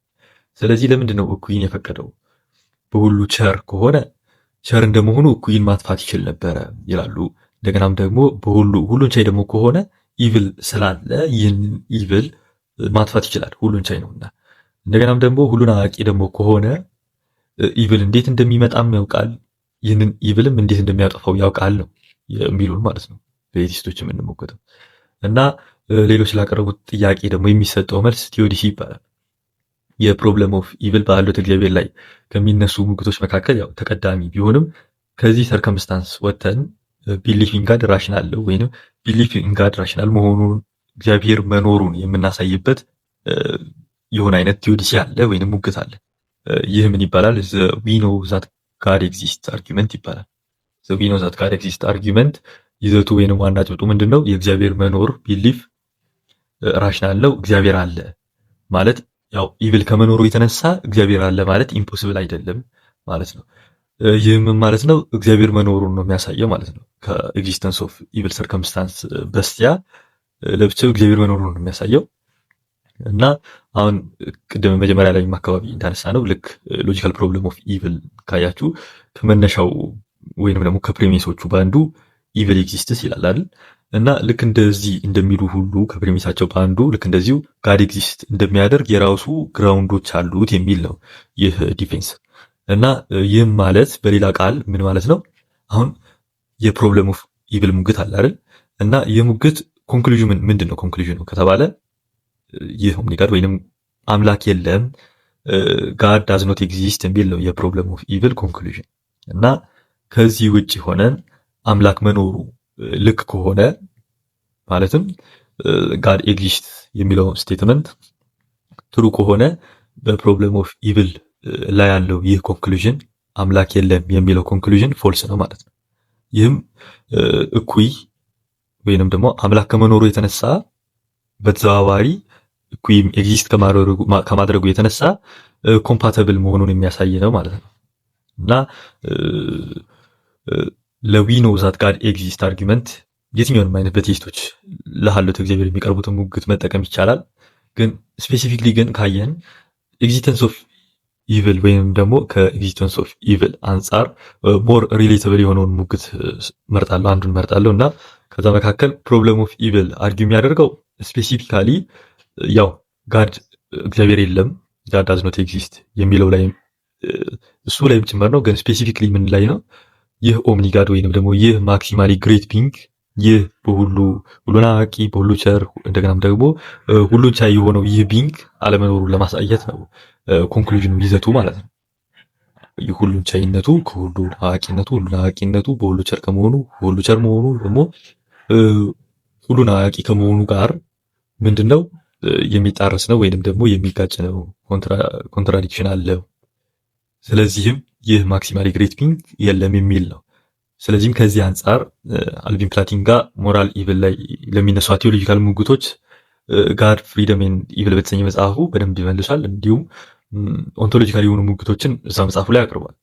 ስለዚህ ለምንድን ነው እኩይን የፈቀደው? በሁሉ ቸር ከሆነ ቸር እንደመሆኑ እኩይን ማጥፋት ይችል ነበረ ይላሉ። እንደገናም ደግሞ ሁሉን ቻይ ደግሞ ከሆነ ኢቭል ስላለ ይህንን ኢቭል ማጥፋት ይችላል፣ ሁሉን ቻይ ነውና። እንደገናም ደግሞ ሁሉን አዋቂ ደግሞ ከሆነ ኢቭል እንዴት እንደሚመጣም ያውቃል፣ ይህንን ኢቭልም እንዴት እንደሚያጠፋው ያውቃል ነው የሚሉን ማለት ነው በኤቲስቶች የምንሞገተው። እና ሌሎች ላቀረቡት ጥያቄ ደግሞ የሚሰጠው መልስ ቲዮዲሲ ይባላል። የፕሮብለም ኦፍ ኢቭል ባሉት እግዚአብሔር ላይ ከሚነሱ ሙግቶች መካከል ያው ተቀዳሚ ቢሆንም ከዚህ ሰርከምስታንስ ወተን ቢሊፍ ኢን ጋድ ራሽናል ነው ወይንም ቢሊፍ ኢን ጋድ ራሽናል መሆኑን እግዚአብሔር መኖሩን የምናሳይበት የሆነ አይነት ቲዮዲሲ አለ ወይንም ሙግት አለ። ይህ ምን ይባላል? ዊ ኖው ዛት ጋድ ኤግዚስት አርጊመንት ይባላል። ዊ ኖው ዛት ጋድ ኤግዚስት አርጊመንት ይዘቱ ወይንም ዋና ጭብጡ ምንድነው? የእግዚአብሔር መኖር ቢሊፍ ራሽናል ነው። እግዚአብሔር አለ ማለት ያው ኢቭል ከመኖሩ የተነሳ እግዚአብሔር አለ ማለት ኢምፖሲብል አይደለም ማለት ነው። ይህም ማለት ነው እግዚአብሔር መኖሩን ነው የሚያሳየው ማለት ነው። ከኤግዚስተንስ ኦፍ ኢቭል ሰርከምስታንስ በስቲያ ለብቻው እግዚአብሔር መኖሩን ነው የሚያሳየው። እና አሁን ቅድም መጀመሪያ ላይ አካባቢ እንዳነሳ ነው ልክ ሎጂካል ፕሮብለም ኦፍ ኢቭል ካያችሁ ከመነሻው ወይንም ደግሞ ከፕሪሚሶቹ በአንዱ ኢቭል ኤግዚስትስ ይላል አይደል? እና ልክ እንደዚህ እንደሚሉ ሁሉ ከፕሪሚሳቸው በአንዱ ልክ እንደዚሁ ጋድ ኤግዚስት እንደሚያደርግ የራሱ ግራውንዶች አሉት የሚል ነው ይህ ዲፌንስ። እና ይህም ማለት በሌላ ቃል ምን ማለት ነው? አሁን የፕሮብለም ኦፍ ኢቭል ሙግት አለ አይደል? እና የሙግት ኮንክሉዥን ምንድን ነው? ኮንክሉዥኑ ከተባለ ይህ ኦምኒጋድ ወይንም አምላክ የለም ጋድ ዳዝ ኖት ኤግዚስት የሚል ነው የፕሮብለም ኦፍ ኢቭል ኮንክሉዥን። እና ከዚህ ውጭ ሆነን አምላክ መኖሩ ልክ ከሆነ ማለትም ጋድ ኤግዚስት የሚለው ስቴትመንት ትሩ ከሆነ በፕሮብለም ኦፍ ኢቭል ላይ ያለው ይህ ኮንክሉዥን አምላክ የለም የሚለው ኮንክሉዥን ፎልስ ነው ማለት ነው። ይህም እኩይ ወይንም ደግሞ አምላክ ከመኖሩ የተነሳ በተዘዋዋሪ እኩይም ኤግዚስት ከማድረጉ የተነሳ ኮምፓቲብል መሆኑን የሚያሳይ ነው ማለት ነው። እና ለዊ ኖው ዛት ጋድ ኤግዚስት አርጊመንት የትኛውንም አይነት በቴስቶች ለሃሉት እግዚአብሔር የሚቀርቡትን ሙግት መጠቀም ይቻላል። ግን ስፔሲፊክሊ ግን ካየን ኤግዚስተንስ ኦፍ ኢቭል ወይም ደግሞ ከኤግዚስተንስ ኦፍ ኢቭል አንጻር ሞር ሪሌተብል የሆነውን ሙግት መርጣለሁ፣ አንዱን መርጣለሁ። እና ከዛ መካከል ፕሮብለም ኦፍ ኢቭል አርጊው የሚያደርገው ስፔሲፊካሊ ያው ጋድ እግዚአብሔር የለም ጋድ ዳዝ ኖት ኤግዚስት የሚለው ላይ እሱ ላይም ጭምር ነው። ግን ስፔሲፊክሊ ምን ላይ ነው? ይህ ኦምኒ ጋድ ወይንም ደግሞ ይህ ማክሲማሊ ግሬት ቢንግ ይህ ሁሉን አዋቂ በሁሉ ቸር እንደገናም ደግሞ ሁሉን ቻይ የሆነው ይህ ቢንግ አለመኖሩን ለማሳየት ነው ኮንክሉዥኑ ይዘቱ ማለት ነው። ሁሉን ቻይነቱ ከሁሉ አዋቂነቱ ሁሉን አዋቂነቱ በሁሉ ቸር ከመሆኑ በሁሉ ቸር መሆኑ ደግሞ ሁሉን አዋቂ ከመሆኑ ጋር ምንድነው የሚጣረስ ነው ወይንም ደግሞ የሚጋጭ ነው፣ ኮንትራዲክሽን አለው። ስለዚህም ይህ ማክሲማሊ ግሬት ቢንግ የለም የሚል ነው። ስለዚህም ከዚህ አንጻር አልቪን ፕላቲንጋ ሞራል ኢቭል ላይ ለሚነሱ ቴዎሎጂካል ሙግቶች ጋድ ፍሪደም ኤንድ ኢቭል በተሰኘ መጽሐፉ በደንብ ይመልሳል። እንዲሁም ኦንቶሎጂካል የሆኑ ሙግቶችን እዛ መጽሐፉ ላይ አቅርቧል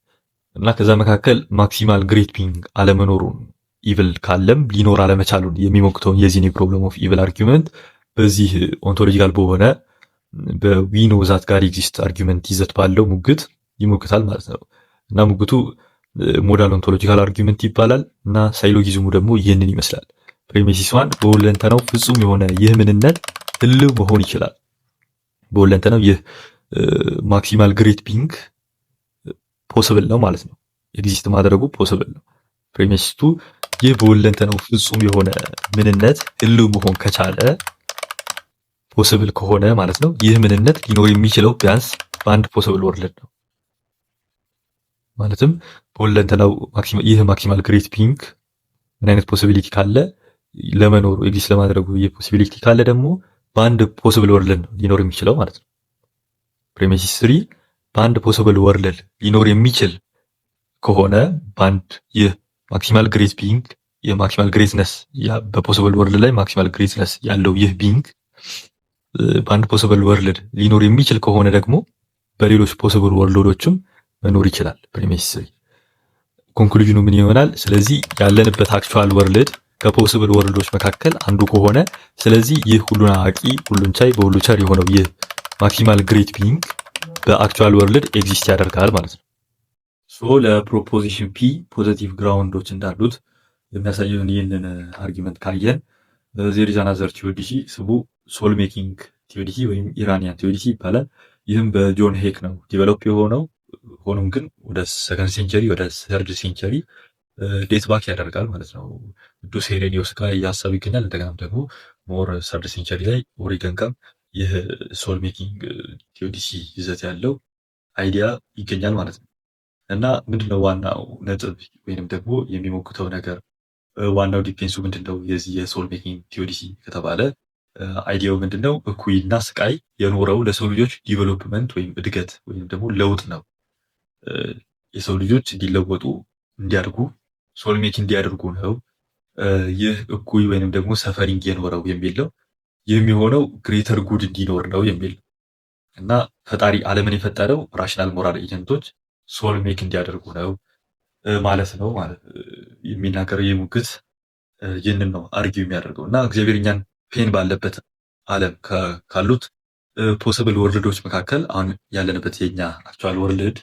እና ከዛ መካከል ማክሲማል ግሬት ቢንግ አለመኖሩን ኢቭል ካለም ሊኖር አለመቻሉን የሚሞግተውን የዚህን ፕሮብለም ኦፍ ኢቭል አርጊመንት በዚህ ኦንቶሎጂካል በሆነ በዊኖ ዛት ጋድ ኤግዚስት አርጊመንት ይዘት ባለው ሙግት ይሞግታል ማለት ነው እና ሙግቱ ሞዳል ኦንቶሎጂካል አርጊመንት ይባላል እና ሳይሎጊዝሙ ደግሞ ይህንን ይመስላል። ፕሬሚሲስ ዋን በሁለንተናው ፍጹም የሆነ ይህ ምንነት ህልው መሆን ይችላል። በሁለንተናው ይህ ማክሲማል ግሬት ቢንግ ፖስብል ነው ማለት ነው። ኤግዚስት ማድረጉ ፖስብል ነው። ፕሬሚሲስ ቱ ይህ በሁለንተናው ፍጹም የሆነ ምንነት ህልው መሆን ከቻለ ፖስብል ከሆነ ማለት ነው ይህ ምንነት ሊኖር የሚችለው ቢያንስ በአንድ ፖስብል ወርልድ ነው። ማለትም በሁለንተናው ይህ ማክሲማል ግሬት ቢንግ ምን አይነት ፖሲቢሊቲ ካለ ለመኖሩ ኤግዚስት ለማድረጉ ይህ ፖሲቢሊቲ ካለ ደግሞ በአንድ ፖሲብል ወርልድ ነው ሊኖር የሚችለው ማለት ነው። ፕሬሚሲስ 3 በአንድ ፖሲብል ወርልድ ሊኖር የሚችል ከሆነ በአንድ ይህ ማክሲማል ግሬት ቢንግ የማክሲማል ግሬትነስ በፖሲብል ወርልድ ላይ ማክሲማል ግሬትነስ ያለው ይህ ቢንግ በአንድ ፖሲብል ወርልድ ሊኖር የሚችል ከሆነ ደግሞ በሌሎች ፖሲብል ወርልዶችም መኖር ይችላል። ፕሪሚስ ኮንክሉዥኑ ምን ይሆናል? ስለዚህ ያለንበት አክቹዋል ወርልድ ከፖሲብል ወርልዶች መካከል አንዱ ከሆነ ስለዚህ ይህ ሁሉን አዋቂ ሁሉን ቻይ በሁሉ ቸር የሆነው ይህ ማክሲማል ግሬት ቢንግ በአክቹዋል ወርልድ ኤግዚስት ያደርጋል ማለት ነው። ሶ ለፕሮፖዚሽን ፒ ፖዚቲቭ ግራውንዶች እንዳሉት የሚያሳየውን ይህንን አርጊመንት ካየን ዜር ኢዝ አናዘር ቲዮዲሲ ስሙ ሶል ሜኪንግ ቲዮዲሲ ወይም ኢራኒያን ቲዮዲሲ ይባላል። ይህም በጆን ሄክ ነው ዲቨሎፕ የሆነው። ሆኖም ግን ወደ ሰከንድ ሴንቸሪ ወደ ሰርድ ሴንቸሪ ዴት ባክ ያደርጋል ማለት ነው። ቅዱስ ሄሬኒዮስ ጋር እያሰብ ይገኛል። እንደገናም ደግሞ ሞር ሰርድ ሴንቸሪ ላይ ኦሪገን ጋር ይህ ሶል ሜኪንግ ቲዮዲሲ ይዘት ያለው አይዲያ ይገኛል ማለት ነው። እና ምንድነው ዋናው ነጥብ ወይንም ደግሞ የሚሞክተው ነገር ዋናው ዲፌንሱ ምንድነው የዚህ የሶል ሜኪንግ ቲዮዲሲ ከተባለ አይዲያው ምንድነው እኩይና ስቃይ የኖረው ለሰው ልጆች ዲቨሎፕመንት ወይም እድገት ወይም ደግሞ ለውጥ ነው። የሰው ልጆች እንዲለወጡ እንዲያድጉ ሶል ሜክ እንዲያደርጉ ነው ይህ እኩይ ወይንም ደግሞ ሰፈሪንግ የኖረው የሚል ነው። የሚሆነው ግሬተር ጉድ እንዲኖር ነው የሚል እና ፈጣሪ ዓለምን የፈጠረው ራሽናል ሞራል ኤጀንቶች ሶል ሜክ እንዲያደርጉ ነው ማለት ነው ማለት የሚናገረው የሙግት ይህንን ነው አርጊው የሚያደርገው እና እግዚአብሔር እኛን ፔን ባለበት ዓለም ካሉት ፖሲብል ወርልዶች መካከል አሁን ያለንበት የኛ አክቹዋል ወርልድ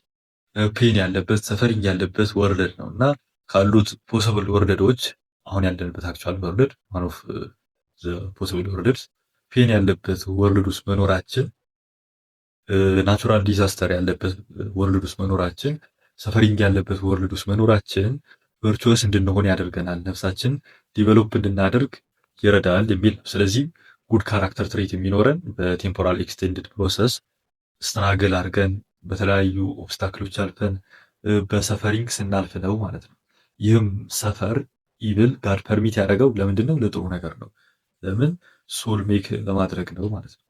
ፔን ያለበት ሰፈሪንግ ያለበት ወርልድ ነው እና ካሉት ፖሲብል ወርልዶች አሁን ያለንበት አክቹዋል ወርልድ ዋን ኦፍ ዘ ፖሲብል ወርልድስ ፔን ያለበት ወርልድ ውስጥ መኖራችን ናቹራል ዲዛስተር ያለበት ወርልድ ውስጥ መኖራችን ሰፈሪንግ ያለበት ወርልድ ውስጥ መኖራችን ቨርቹወስ እንድንሆን ያደርገናል፣ ነፍሳችን ዲቨሎፕ እንድናደርግ ይረዳል የሚል ነው። ስለዚህ ጉድ ካራክተር ትሬት የሚኖረን በቴምፖራል ኤክስቴንድድ ፕሮሰስ ስትራግል አድርገን በተለያዩ ኦብስታክሎች አልፈን በሰፈሪንግ ስናልፍ ነው ማለት ነው። ይህም ሰፈር ኢብል ጋር ፐርሚት ያደረገው ለምንድን ነው? ለጥሩ ነገር ነው። ለምን? ሶል ሜክ ለማድረግ ነው ማለት ነው።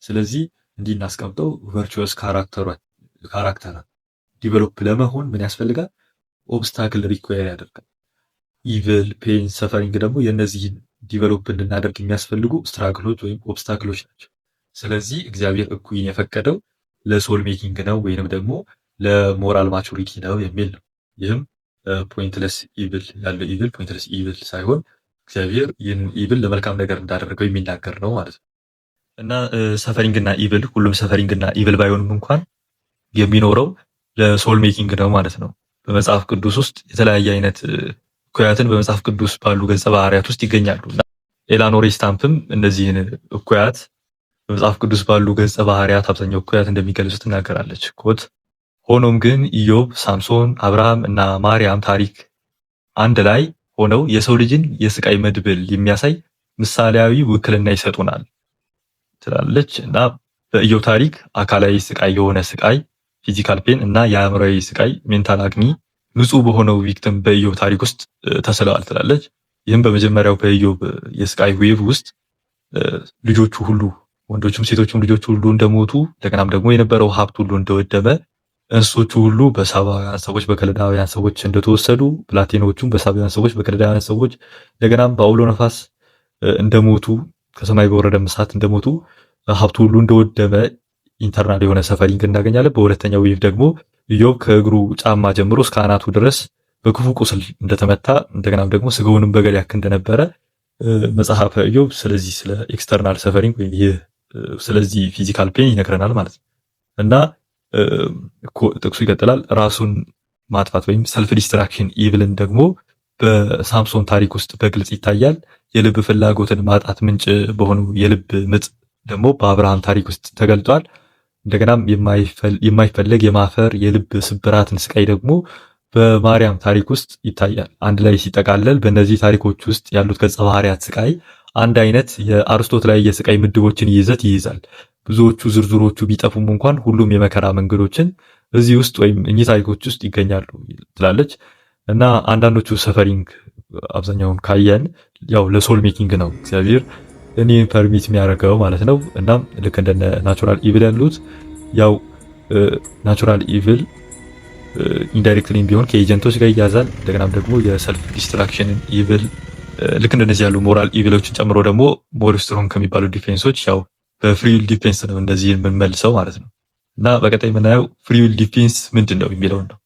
ስለዚህ እንዲህ እናስቀምጠው። ቨርቹወስ ካራክተር ዲቨሎፕ ለመሆን ምን ያስፈልጋል? ኦብስታክል ሪኳየር ያደርጋል። ኢቭል ፔን ሰፈሪንግ ደግሞ የእነዚህን ዲቨሎፕ እንድናደርግ የሚያስፈልጉ ስትራግሎች ወይም ኦብስታክሎች ናቸው። ስለዚህ እግዚአብሔር እኩይን የፈቀደው ለሶል ሜኪንግ ነው ወይንም ደግሞ ለሞራል ማቹሪቲ ነው የሚል ነው። ይህም ፖይንትለስ ኢቭል ያለው ኢቭል ፖይንትለስ ኢቭል ሳይሆን እግዚአብሔር ይህን ኢቭል ለመልካም ነገር እንዳደረገው የሚናገር ነው ማለት ነው። እና ሰፈሪንግ እና ኢቭል ሁሉም ሰፈሪንግ እና ኢቭል ባይሆንም እንኳን የሚኖረው ለሶል ሜኪንግ ነው ማለት ነው። በመጽሐፍ ቅዱስ ውስጥ የተለያየ አይነት እኩያትን በመጽሐፍ ቅዱስ ባሉ ገጸ ባህሪያት ውስጥ ይገኛሉ። እና ኤላኖሬ ስታምፕም እነዚህን እኩያት በመጽሐፍ ቅዱስ ባሉ ገጸ ባህሪያት አብዛኛው እኩያት እንደሚገልጹ ትናገራለች። ኮት ሆኖም ግን ኢዮብ፣ ሳምሶን፣ አብርሃም እና ማርያም ታሪክ አንድ ላይ ሆነው የሰው ልጅን የስቃይ መድብል የሚያሳይ ምሳሌያዊ ውክልና ይሰጡናል ትላለች እና በኢዮብ ታሪክ አካላዊ ስቃይ የሆነ ስቃይ ፊዚካል ፔን እና የአእምራዊ ስቃይ ሜንታል አግኒ ንጹህ በሆነው ቪክቲም በኢዮብ ታሪክ ውስጥ ተስለዋል ትላለች። ይህም በመጀመሪያው በኢዮብ የስቃይ ዌቭ ውስጥ ልጆቹ ሁሉ ወንዶችም ሴቶችም ልጆቹ ሁሉ እንደሞቱ እንደገናም ደግሞ የነበረው ሀብት ሁሉ እንደወደመ እንስሶቹ ሁሉ በሳባውያን ሰዎች በከለዳውያን ሰዎች እንደተወሰዱ ብላቴኖቹም በሳባውያን ሰዎች በከለዳውያን ሰዎች እንደገናም በአውሎ ነፋስ እንደሞቱ ከሰማይ በወረደ እሳት እንደሞቱ ሀብቱ ሁሉ እንደወደመ ኢንተርናል የሆነ ሰፈሪንግ እናገኛለን። በሁለተኛው ዌቭ ደግሞ ኢዮብ ከእግሩ ጫማ ጀምሮ እስከ አናቱ ድረስ በክፉ ቁስል እንደተመታ እንደገናም ደግሞ ስጋውንም በገል ያክ እንደነበረ መጽሐፈ ኢዮብ ስለዚህ ስለ ኤክስተርናል ሰፈሪንግ ወይ ይህ ስለዚህ ፊዚካል ፔን ይነግረናል ማለት ነው እና ጥቅሱ ይቀጥላል። ራሱን ማጥፋት ወይም ሰልፍ ዲስትራክሽን ኢቭልን ደግሞ በሳምሶን ታሪክ ውስጥ በግልጽ ይታያል። የልብ ፍላጎትን ማጣት ምንጭ በሆነው የልብ ምጥ ደግሞ በአብርሃም ታሪክ ውስጥ ተገልጧል። እንደገናም የማይፈለግ የማፈር የልብ ስብራትን ስቃይ ደግሞ በማርያም ታሪክ ውስጥ ይታያል። አንድ ላይ ሲጠቃለል በእነዚህ ታሪኮች ውስጥ ያሉት ገጸ ባህሪያት ስቃይ አንድ አይነት የአርስቶትላዊ የስቃይ ምድቦችን ይዘት ይይዛል። ብዙዎቹ ዝርዝሮቹ ቢጠፉም እንኳን ሁሉም የመከራ መንገዶችን እዚህ ውስጥ ወይም እኚህ ታሪኮች ውስጥ ይገኛሉ ትላለች እና አንዳንዶቹ ሰፈሪንግ አብዛኛውን ካየን ያው ለሶል ሜኪንግ ነው እግዚአብሔር እኔ ፐርሚት የሚያደርገው ማለት ነው። እናም ልክ እንደነ ናቹራል ኢቪል ያሉት ያው ናቹራል ኢቪል ኢንዳይሬክትሊ ቢሆን ከኤጀንቶች ጋር ይያዛል። እንደገናም ደግሞ የሰልፍ ዲስትራክሽን ኢቪል ልክ እንደነዚህ ያሉ ሞራል ኢቪሎችን ጨምሮ ደግሞ ሞር ስትሮንግ ከሚባሉ ዲፌንሶች ያው በፍሪዊል ዲፌንስ ነው እንደዚህ የምንመልሰው ማለት ነው እና በቀጣይ የምናየው ፍሪዊል ዲፌንስ ምንድን ነው የሚለውን ነው።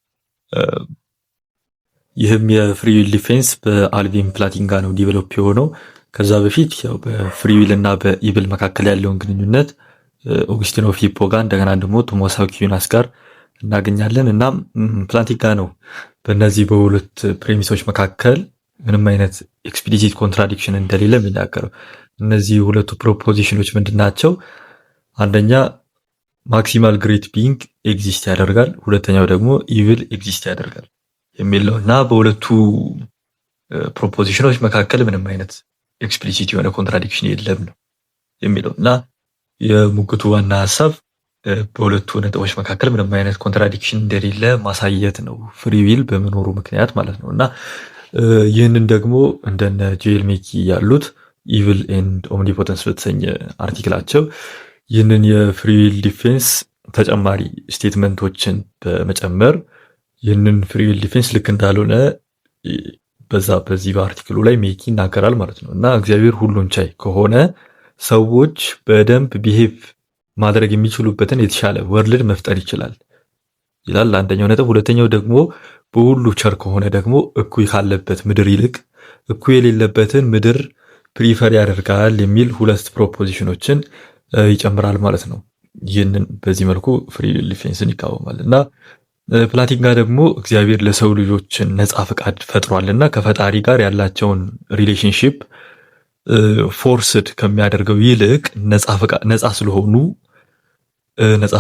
ይህም የፍሪዊል ዲፌንስ በአልቪን ፕላቲንጋ ነው ዲቨሎፕ የሆነው። ከዛ በፊት ያው በፍሪዊል እና በኢብል መካከል ያለውን ግንኙነት ኦግስቲን ኦፍ ሂፖ ጋር እንደገና ደግሞ ቶማስ አኩይናስ ጋር እናገኛለን እና ፕላቲንጋ ነው በእነዚህ በሁለት ፕሬሚሶች መካከል ምንም አይነት ኤክስፕሊሲት ኮንትራዲክሽን እንደሌለ የሚናገረው። እነዚህ ሁለቱ ፕሮፖዚሽኖች ምንድናቸው? አንደኛ ማክሲማል ግሬት ቢንግ ኤግዚስት ያደርጋል፣ ሁለተኛው ደግሞ ኢቪል ኤግዚስት ያደርጋል የሚለው እና በሁለቱ ፕሮፖዚሽኖች መካከል ምንም አይነት ኤክስፕሊሲት የሆነ ኮንትራዲክሽን የለም ነው የሚለው እና የሙግቱ ዋና ሀሳብ በሁለቱ ነጥቦች መካከል ምንም አይነት ኮንትራዲክሽን እንደሌለ ማሳየት ነው፣ ፍሪዊል በመኖሩ ምክንያት ማለት ነው እና ይህንን ደግሞ እንደነ ጄል ሜኪ ያሉት ኢቪል ኤንድ ኦምኒፖተንስ በተሰኘ አርቲክላቸው ይህንን የፍሪዊል ዲፌንስ ተጨማሪ ስቴትመንቶችን በመጨመር ይህንን ፍሪዊል ዲፌንስ ልክ እንዳልሆነ በዚህ በአርቲክሉ ላይ ሜኪ ይናገራል ማለት ነው እና እግዚአብሔር ሁሉን ቻይ ከሆነ ሰዎች በደንብ ቢሄቭ ማድረግ የሚችሉበትን የተሻለ ወርልድ መፍጠር ይችላል ይላል አንደኛው ነጥብ። ሁለተኛው ደግሞ በሁሉ ቸር ከሆነ ደግሞ እኩይ ካለበት ምድር ይልቅ እኩይ የሌለበትን ምድር ፕሪፈር ያደርጋል የሚል ሁለት ፕሮፖዚሽኖችን ይጨምራል ማለት ነው። ይህንን በዚህ መልኩ ፍሪዊል ዲፌንስን ይቃወማል እና ፕላቲንጋ ደግሞ እግዚአብሔር ለሰው ልጆችን ነፃ ፈቃድ ፈጥሯልና ከፈጣሪ ጋር ያላቸውን ሪሌሽንሺፕ ፎርስድ ከሚያደርገው ይልቅ ነፃ ስለሆኑ ነፃ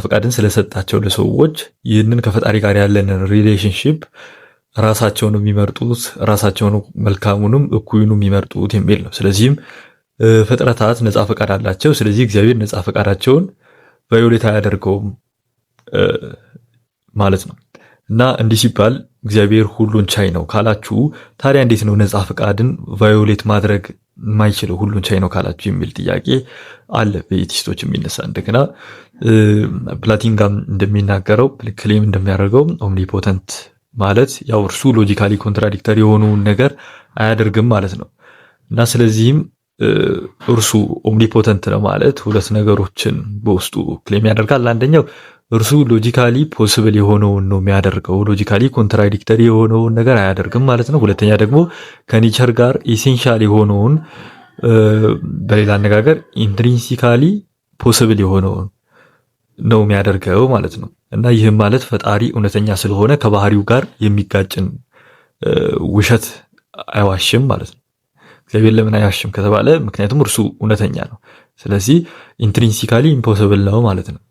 ፈቃድን ስለሰጣቸው ለሰዎች ይህንን ከፈጣሪ ጋር ያለንን ሪሌሽንሺፕ ራሳቸውን የሚመርጡት ራሳቸውን መልካሙንም እኩዩንም የሚመርጡት የሚል ነው። ስለዚህም ፍጥረታት ነፃ ፈቃድ አላቸው። ስለዚህ እግዚአብሔር ነፃ ፈቃዳቸውን ቫዮሌት አያደርገውም ማለት ነው እና እንዲህ ሲባል እግዚአብሔር ሁሉን ቻይ ነው ካላችሁ ታዲያ እንዴት ነው ነፃ ፈቃድን ቫዮሌት ማድረግ የማይችለው ሁሉን ቻይ ነው ካላችሁ የሚል ጥያቄ አለ በኤቲስቶች የሚነሳ። እንደገና ፕላቲንጋም እንደሚናገረው ክሌም እንደሚያደርገው ኦምኒፖተንት ማለት ያው እርሱ ሎጂካሊ ኮንትራዲክተሪ የሆነውን ነገር አያደርግም ማለት ነው እና ስለዚህም እርሱ ኦምኒፖተንት ነው ማለት ሁለት ነገሮችን በውስጡ ክሌም ያደርጋል። አንደኛው እርሱ ሎጂካሊ ፖሲብል የሆነውን ነው የሚያደርገው፣ ሎጂካሊ ኮንትራዲክተሪ የሆነውን ነገር አያደርግም ማለት ነው። ሁለተኛ ደግሞ ከኔቸር ጋር ኢሴንሻል የሆነውን በሌላ አነጋገር ኢንትሪንሲካሊ ፖሲብል የሆነውን ነው የሚያደርገው ማለት ነው እና ይህም ማለት ፈጣሪ እውነተኛ ስለሆነ ከባህሪው ጋር የሚጋጭን ውሸት አይዋሽም ማለት ነው። እግዚአብሔር ለምን አይዋሽም ከተባለ ምክንያቱም እርሱ እውነተኛ ነው። ስለዚህ ኢንትሪንሲካሊ ኢምፖሲብል ነው ማለት ነው።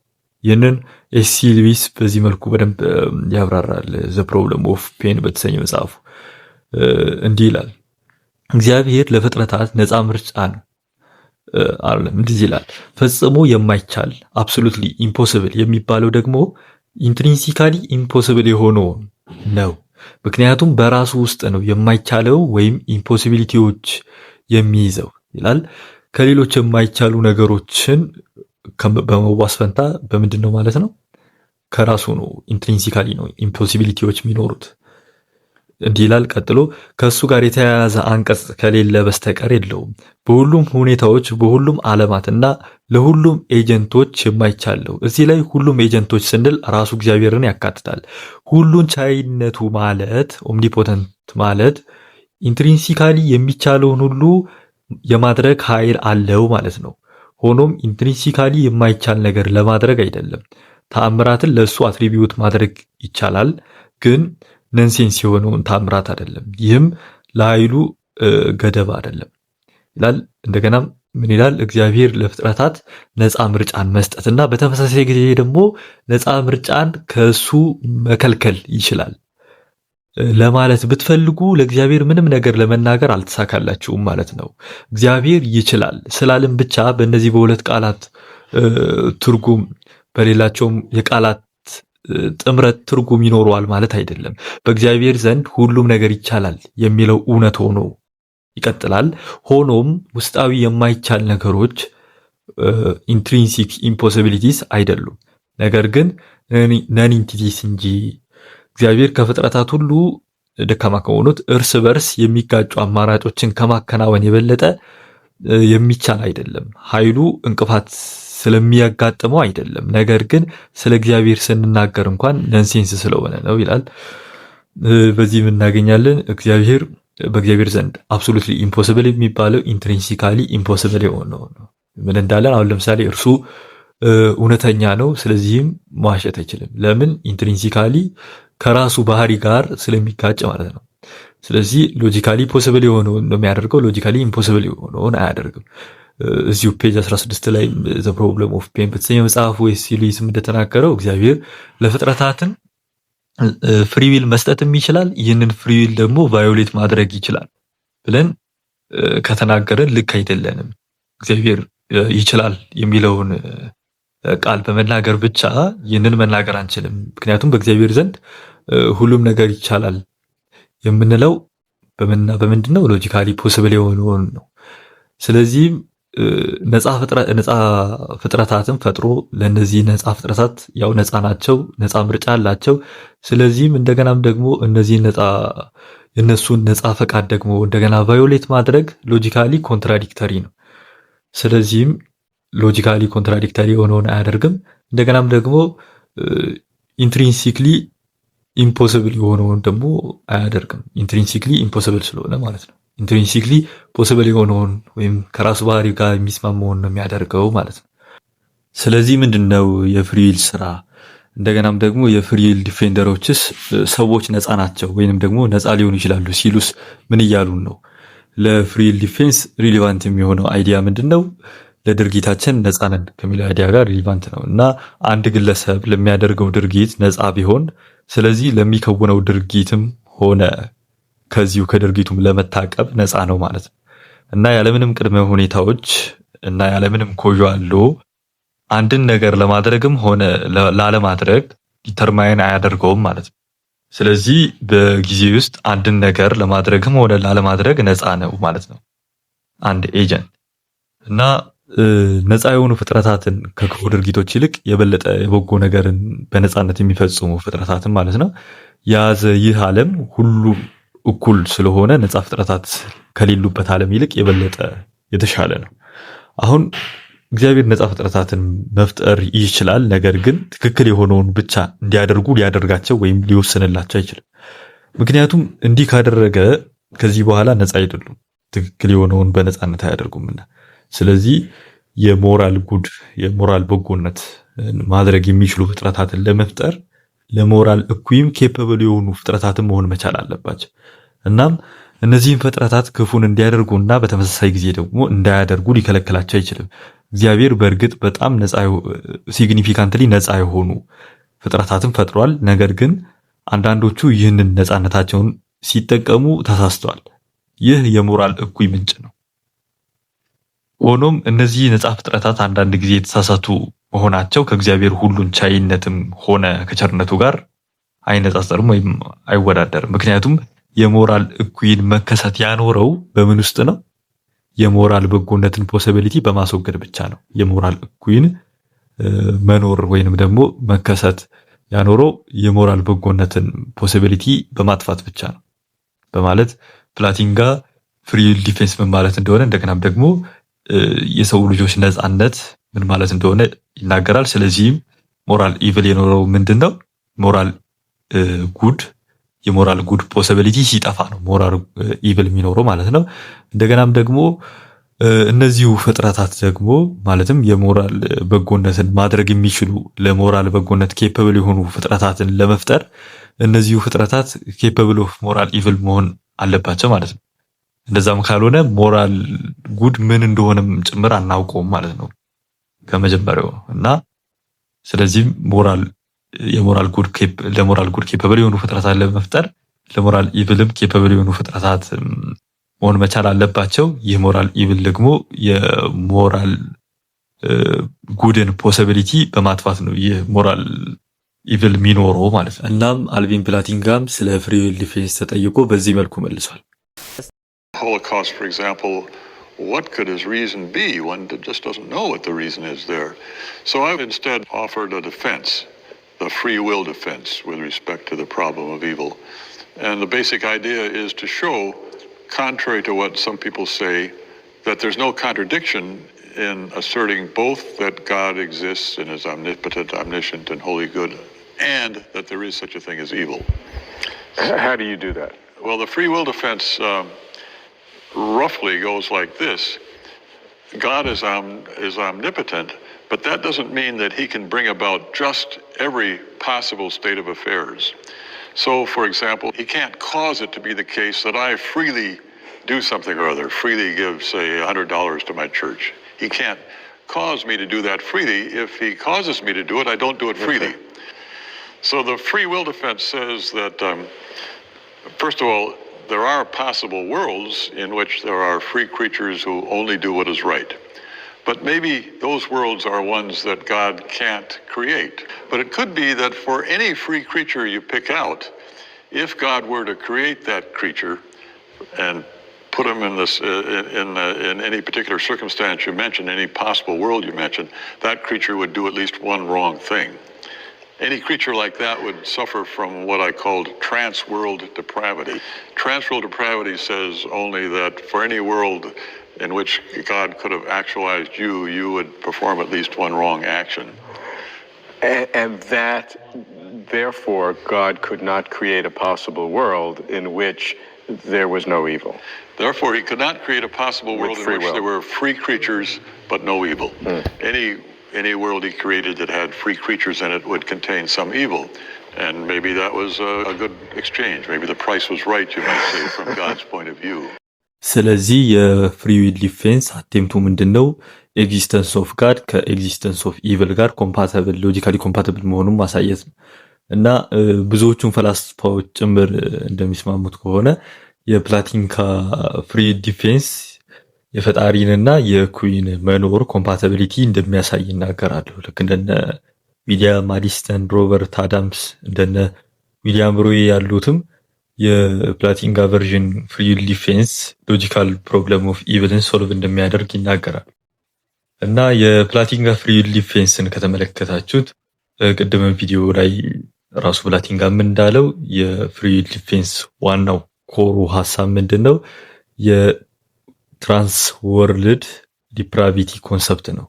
ይህንን ኤስ.ሲ. ሉዊስ በዚህ መልኩ በደንብ ያብራራል ዘ ፕሮብለም ኦፍ ፔን በተሰኘ መጽሐፉ። እንዲህ ይላል፣ እግዚአብሔር ለፍጥረታት ነፃ ምርጫ ነው አይደለም። እንዲህ ይላል፣ ፈጽሞ የማይቻል አብሶሉትሊ ኢምፖሲብል የሚባለው ደግሞ ኢንትሪንሲካሊ ኢምፖሲብል የሆነው ነው። ምክንያቱም በራሱ ውስጥ ነው የማይቻለው ወይም ኢምፖሲቢሊቲዎች የሚይዘው ይላል። ከሌሎች የማይቻሉ ነገሮችን በመዋስ ፈንታ በምንድን ነው ማለት ነው? ከራሱ ነው። ኢንትሪንሲካሊ ነው ኢምፖሲቢሊቲዎች የሚኖሩት። እንዲህ ይላል ቀጥሎ፣ ከእሱ ጋር የተያያዘ አንቀጽ ከሌለ በስተቀር የለውም። በሁሉም ሁኔታዎች፣ በሁሉም ዓለማት እና ለሁሉም ኤጀንቶች የማይቻለው። እዚህ ላይ ሁሉም ኤጀንቶች ስንል ራሱ እግዚአብሔርን ያካትታል። ሁሉን ቻይነቱ ማለት ኦምኒፖተንት ማለት ኢንትሪንሲካሊ የሚቻለውን ሁሉ የማድረግ ኃይል አለው ማለት ነው። ሆኖም ኢንትሪንሲካሊ የማይቻል ነገር ለማድረግ አይደለም። ተአምራትን ለእሱ አትሪቢዩት ማድረግ ይቻላል፣ ግን ነንሴንስ የሆነውን ተአምራት አይደለም። ይህም ለኃይሉ ገደብ አይደለም ይላል። እንደገናም ምን ይላል? እግዚአብሔር ለፍጥረታት ነፃ ምርጫን መስጠትና በተመሳሳይ ጊዜ ደግሞ ነፃ ምርጫን ከእሱ መከልከል ይችላል ለማለት ብትፈልጉ ለእግዚአብሔር ምንም ነገር ለመናገር አልተሳካላችሁም ማለት ነው። እግዚአብሔር ይችላል ስላልን ብቻ በእነዚህ በሁለት ቃላት ትርጉም በሌላቸውም የቃላት ጥምረት ትርጉም ይኖረዋል ማለት አይደለም። በእግዚአብሔር ዘንድ ሁሉም ነገር ይቻላል የሚለው እውነት ሆኖ ይቀጥላል። ሆኖም ውስጣዊ የማይቻል ነገሮች ኢንትሪንሲክ ኢምፖሲቢሊቲስ አይደሉም፣ ነገር ግን ነን ኢንቲቲስ እንጂ። እግዚአብሔር ከፍጥረታት ሁሉ ደካማ ከሆኑት እርስ በርስ የሚጋጩ አማራጮችን ከማከናወን የበለጠ የሚቻል አይደለም። ኃይሉ እንቅፋት ስለሚያጋጥመው አይደለም፣ ነገር ግን ስለ እግዚአብሔር ስንናገር እንኳን ነንሴንስ ስለሆነ ነው ይላል። በዚህ እናገኛለን በእግዚአብሔር ዘንድ አብሶሉትሊ ኢምፖሲብል የሚባለው ኢንትሪንሲካሊ ኢምፖሲብል የሆነው ነው። ምን እንዳለን አሁን ለምሳሌ እርሱ እውነተኛ ነው፣ ስለዚህም መዋሸት አይችልም። ለምን? ኢንትሪንሲካሊ ከራሱ ባህሪ ጋር ስለሚጋጭ ማለት ነው። ስለዚህ ሎጂካሊ ፖሲብል የሆነውን ነው የሚያደርገው፣ ሎጂካሊ ኢምፖሲብል የሆነውን አያደርግም። እዚሁ ፔጅ 16 ላይ ዘ ፕሮብለም ኦፍ ፔን በተሰኘ መጽሐፉ ኤስ.ሲ. ሉዊስም እንደተናገረው እግዚአብሔር ለፍጥረታትን ፍሪዊል መስጠትም ይችላል፣ ይህንን ፍሪዊል ደግሞ ቫዮሌት ማድረግ ይችላል ብለን ከተናገረን ልክ አይደለንም። እግዚአብሔር ይችላል የሚለውን ቃል በመናገር ብቻ ይህንን መናገር አንችልም። ምክንያቱም በእግዚአብሔር ዘንድ ሁሉም ነገር ይቻላል የምንለው በምንድን ነው? ሎጂካሊ ፖሲብል የሆነውን ነው። ስለዚህም ነፃ ፍጥረታትን ፈጥሮ ለእነዚህ ነፃ ፍጥረታት ያው ነፃ ናቸው፣ ነፃ ምርጫ አላቸው። ስለዚህም እንደገናም ደግሞ እነዚህ የነሱን ነፃ ፈቃድ ደግሞ እንደገና ቫዮሌት ማድረግ ሎጂካሊ ኮንትራዲክተሪ ነው። ስለዚህም ሎጂካሊ ኮንትራዲክተሪ የሆነውን አያደርግም። እንደገናም ደግሞ ኢንትሪንሲክሊ ኢምፖሲብል የሆነውን ደግሞ አያደርግም። ኢንትሪንሲክሊ ኢምፖሲብል ስለሆነ ማለት ነው። ኢንትሪንሲክሊ ፖሲብል የሆነውን ወይም ከራሱ ባህሪ ጋር የሚስማማውን ነው የሚያደርገው ማለት ነው። ስለዚህ ምንድነው የፍሪዊል ስራ? እንደገናም ደግሞ የፍሪዊል ዲፌንደሮችስ ሰዎች ነፃ ናቸው ወይንም ደግሞ ነፃ ሊሆኑ ይችላሉ ሲሉስ ምን እያሉን ነው? ለፍሪዊል ዲፌንስ ሪሊቫንት የሚሆነው አይዲያ ምንድነው? ለድርጊታችን ነፃ ነን ከሚለው አይዲያ ጋር ሪሊቫንት ነው እና አንድ ግለሰብ ለሚያደርገው ድርጊት ነፃ ቢሆን ስለዚህ ለሚከውነው ድርጊትም ሆነ ከዚሁ ከድርጊቱም ለመታቀብ ነፃ ነው ማለት ነው እና ያለምንም ቅድመ ሁኔታዎች እና ያለምንም ኮዣሎ አንድን ነገር ለማድረግም ሆነ ላለማድረግ ዲተርማይን አያደርገውም ማለት ነው። ስለዚህ በጊዜ ውስጥ አንድን ነገር ለማድረግም ሆነ ላለማድረግ ነፃ ነው ማለት ነው አንድ ኤጀንት እና ነፃ የሆኑ ፍጥረታትን ከክፉ ድርጊቶች ይልቅ የበለጠ የበጎ ነገርን በነፃነት የሚፈጽሙ ፍጥረታትን ማለት ነው የያዘ ይህ ዓለም ሁሉ እኩል ስለሆነ ነፃ ፍጥረታት ከሌሉበት ዓለም ይልቅ የበለጠ የተሻለ ነው። አሁን እግዚአብሔር ነፃ ፍጥረታትን መፍጠር ይችላል፣ ነገር ግን ትክክል የሆነውን ብቻ እንዲያደርጉ ሊያደርጋቸው ወይም ሊወስንላቸው አይችልም። ምክንያቱም እንዲህ ካደረገ ከዚህ በኋላ ነፃ አይደሉም፣ ትክክል የሆነውን በነፃነት አያደርጉምና። ስለዚህ የሞራል በጎነት ማድረግ የሚችሉ ፍጥረታትን ለመፍጠር ለሞራል እኩይም ኬፐብል የሆኑ ፍጥረታትን መሆን መቻል አለባቸው። እናም እነዚህን ፍጥረታት ክፉን እንዲያደርጉና በተመሳሳይ ጊዜ ደግሞ እንዳያደርጉ ሊከለክላቸው አይችልም። እግዚአብሔር በእርግጥ በጣም ሲግኒፊካንትሊ ነፃ የሆኑ ፍጥረታትን ፈጥሯል። ነገር ግን አንዳንዶቹ ይህንን ነፃነታቸውን ሲጠቀሙ ተሳስተዋል። ይህ የሞራል እኩይ ምንጭ ነው። ሆኖም እነዚህ ነፃ ፍጥረታት አንዳንድ ጊዜ የተሳሳቱ መሆናቸው ከእግዚአብሔር ሁሉን ቻይነትም ሆነ ከቸርነቱ ጋር አይነጻጸርም ወይም አይወዳደርም። ምክንያቱም የሞራል እኩይን መከሰት ያኖረው በምን ውስጥ ነው? የሞራል በጎነትን ፖሲቢሊቲ በማስወገድ ብቻ ነው። የሞራል እኩይን መኖር ወይንም ደግሞ መከሰት ያኖረው የሞራል በጎነትን ፖሲቢሊቲ በማጥፋት ብቻ ነው በማለት ፕላቲንጋ ፍሪ ዊል ዲፌንስ ምን ማለት እንደሆነ እንደገናም ደግሞ የሰው ልጆች ነፃነት ምን ማለት እንደሆነ ይናገራል። ስለዚህም ሞራል ኢቪል የኖረው ምንድነው? ሞራል ጉድ የሞራል ጉድ ፖሲቢሊቲ ሲጠፋ ነው ሞራል ኢቪል የሚኖረው ማለት ነው። እንደገናም ደግሞ እነዚሁ ፍጥረታት ደግሞ ማለትም የሞራል በጎነትን ማድረግ የሚችሉ ለሞራል በጎነት ኬፐብል የሆኑ ፍጥረታትን ለመፍጠር እነዚሁ ፍጥረታት ኬፐብል ኦፍ ሞራል ኢቪል መሆን አለባቸው ማለት ነው። እንደዛም ካልሆነ ሞራል ጉድ ምን እንደሆነም ጭምር አናውቀውም ማለት ነው ከመጀመሪያው እና ስለዚህም ለሞራል ጉድ ኬፐብል የሆኑ ፍጥረታት ለመፍጠር ለሞራል ኢቪልም ኬፐብል የሆኑ ፍጥረታት መሆን መቻል አለባቸው። ይህ ሞራል ኢቪል ደግሞ የሞራል ጉድን ፖሲቢሊቲ በማጥፋት ነው ይህ ሞራል ኢቪል የሚኖረው ማለት ነው። እናም አልቪን ፕላቲንጋም ስለ ፍሪ ዊል ዲፌንስ ተጠይቆ በዚህ መልኩ መልሷል። Holocaust, for example, what could his reason be? One just doesn't know what the reason is there. So I've instead offered a defense, the free will defense with respect to the problem of evil. And the basic idea is to show, contrary to what some people say, that there's no contradiction in asserting both that God exists and is omnipotent, omniscient, and wholly good, and that there is such a thing as evil. How do you do that? Well, the free will defense roughly goes like this. God is omnipotent, but that doesn't mean that he can bring about just every possible state of affairs. So, for example, he can't cause it to be the case that I freely do something or other, freely give, say, $100 to my church. He can't cause me to do that freely. If he causes me to do it, I don't do it freely. So the free will defense says that, first of all, there are possible worlds in which there are free creatures who only do what is right. But maybe those worlds are ones that God can't create. But it could be that for any free creature you pick out, if God were to create that creature and put him in any particular circumstance you mentioned, any possible world you mentioned, that creature would do at least one wrong thing. Any creature like that would suffer from what I called trans-world depravity. Trans-world depravity says only that for any world in which God could have actualized you, you would perform at least one wrong action. And that, therefore, God could not create a possible world in which there was no evil. Therefore, he could not create a possible world in which there were free creatures but no evil. Any world he created that had free creatures in it would contain some evil. And maybe that was a good exchange. Maybe the price was right, you might say, from God's point of view. ስለዚህ የፍሪ ዊል ዲፌንስ አቴምቱ ምንድነው? ኤግዚስተንስ ኦፍ ጋድ ከኤግዚስተንስ ኦፍ ኢቪል ጋር ኮምፓቲብል ሎጂካሊ ኮምፓቲብል መሆኑን ማሳየት ነው። እና ብዙዎቹን ፈላስፋዎች ጭምር እንደሚስማሙት ከሆነ የፕላቲንጋ ፍሪ ዲፌንስ የፈጣሪንና የኩዊን መኖር ኮምፓቲቢሊቲ እንደሚያሳይ ይናገራሉ። ልክ እንደነ ዊሊያም አዲስተን፣ ሮበርት አዳምስ እንደነ ዊሊያም ሮይ ያሉትም የፕላቲንጋ ቨርዥን ፍሪ ዊል ዲፌንስ ሎጂካል ፕሮብለም ኦፍ ኢቪልን ሶልቭ እንደሚያደርግ ይናገራል። እና የፕላቲንጋ ፍሪ ዊል ዲፌንስን ከተመለከታችሁት ቅድም ቪዲዮ ላይ ራሱ ፕላቲንጋም እንዳለው የፍሪ ዊል ዲፌንስ ዋናው ኮሩ ሐሳብ ምንድነው? የትራንስ ወርልድ ዲፕራቪቲ ኮንሰፕት ነው።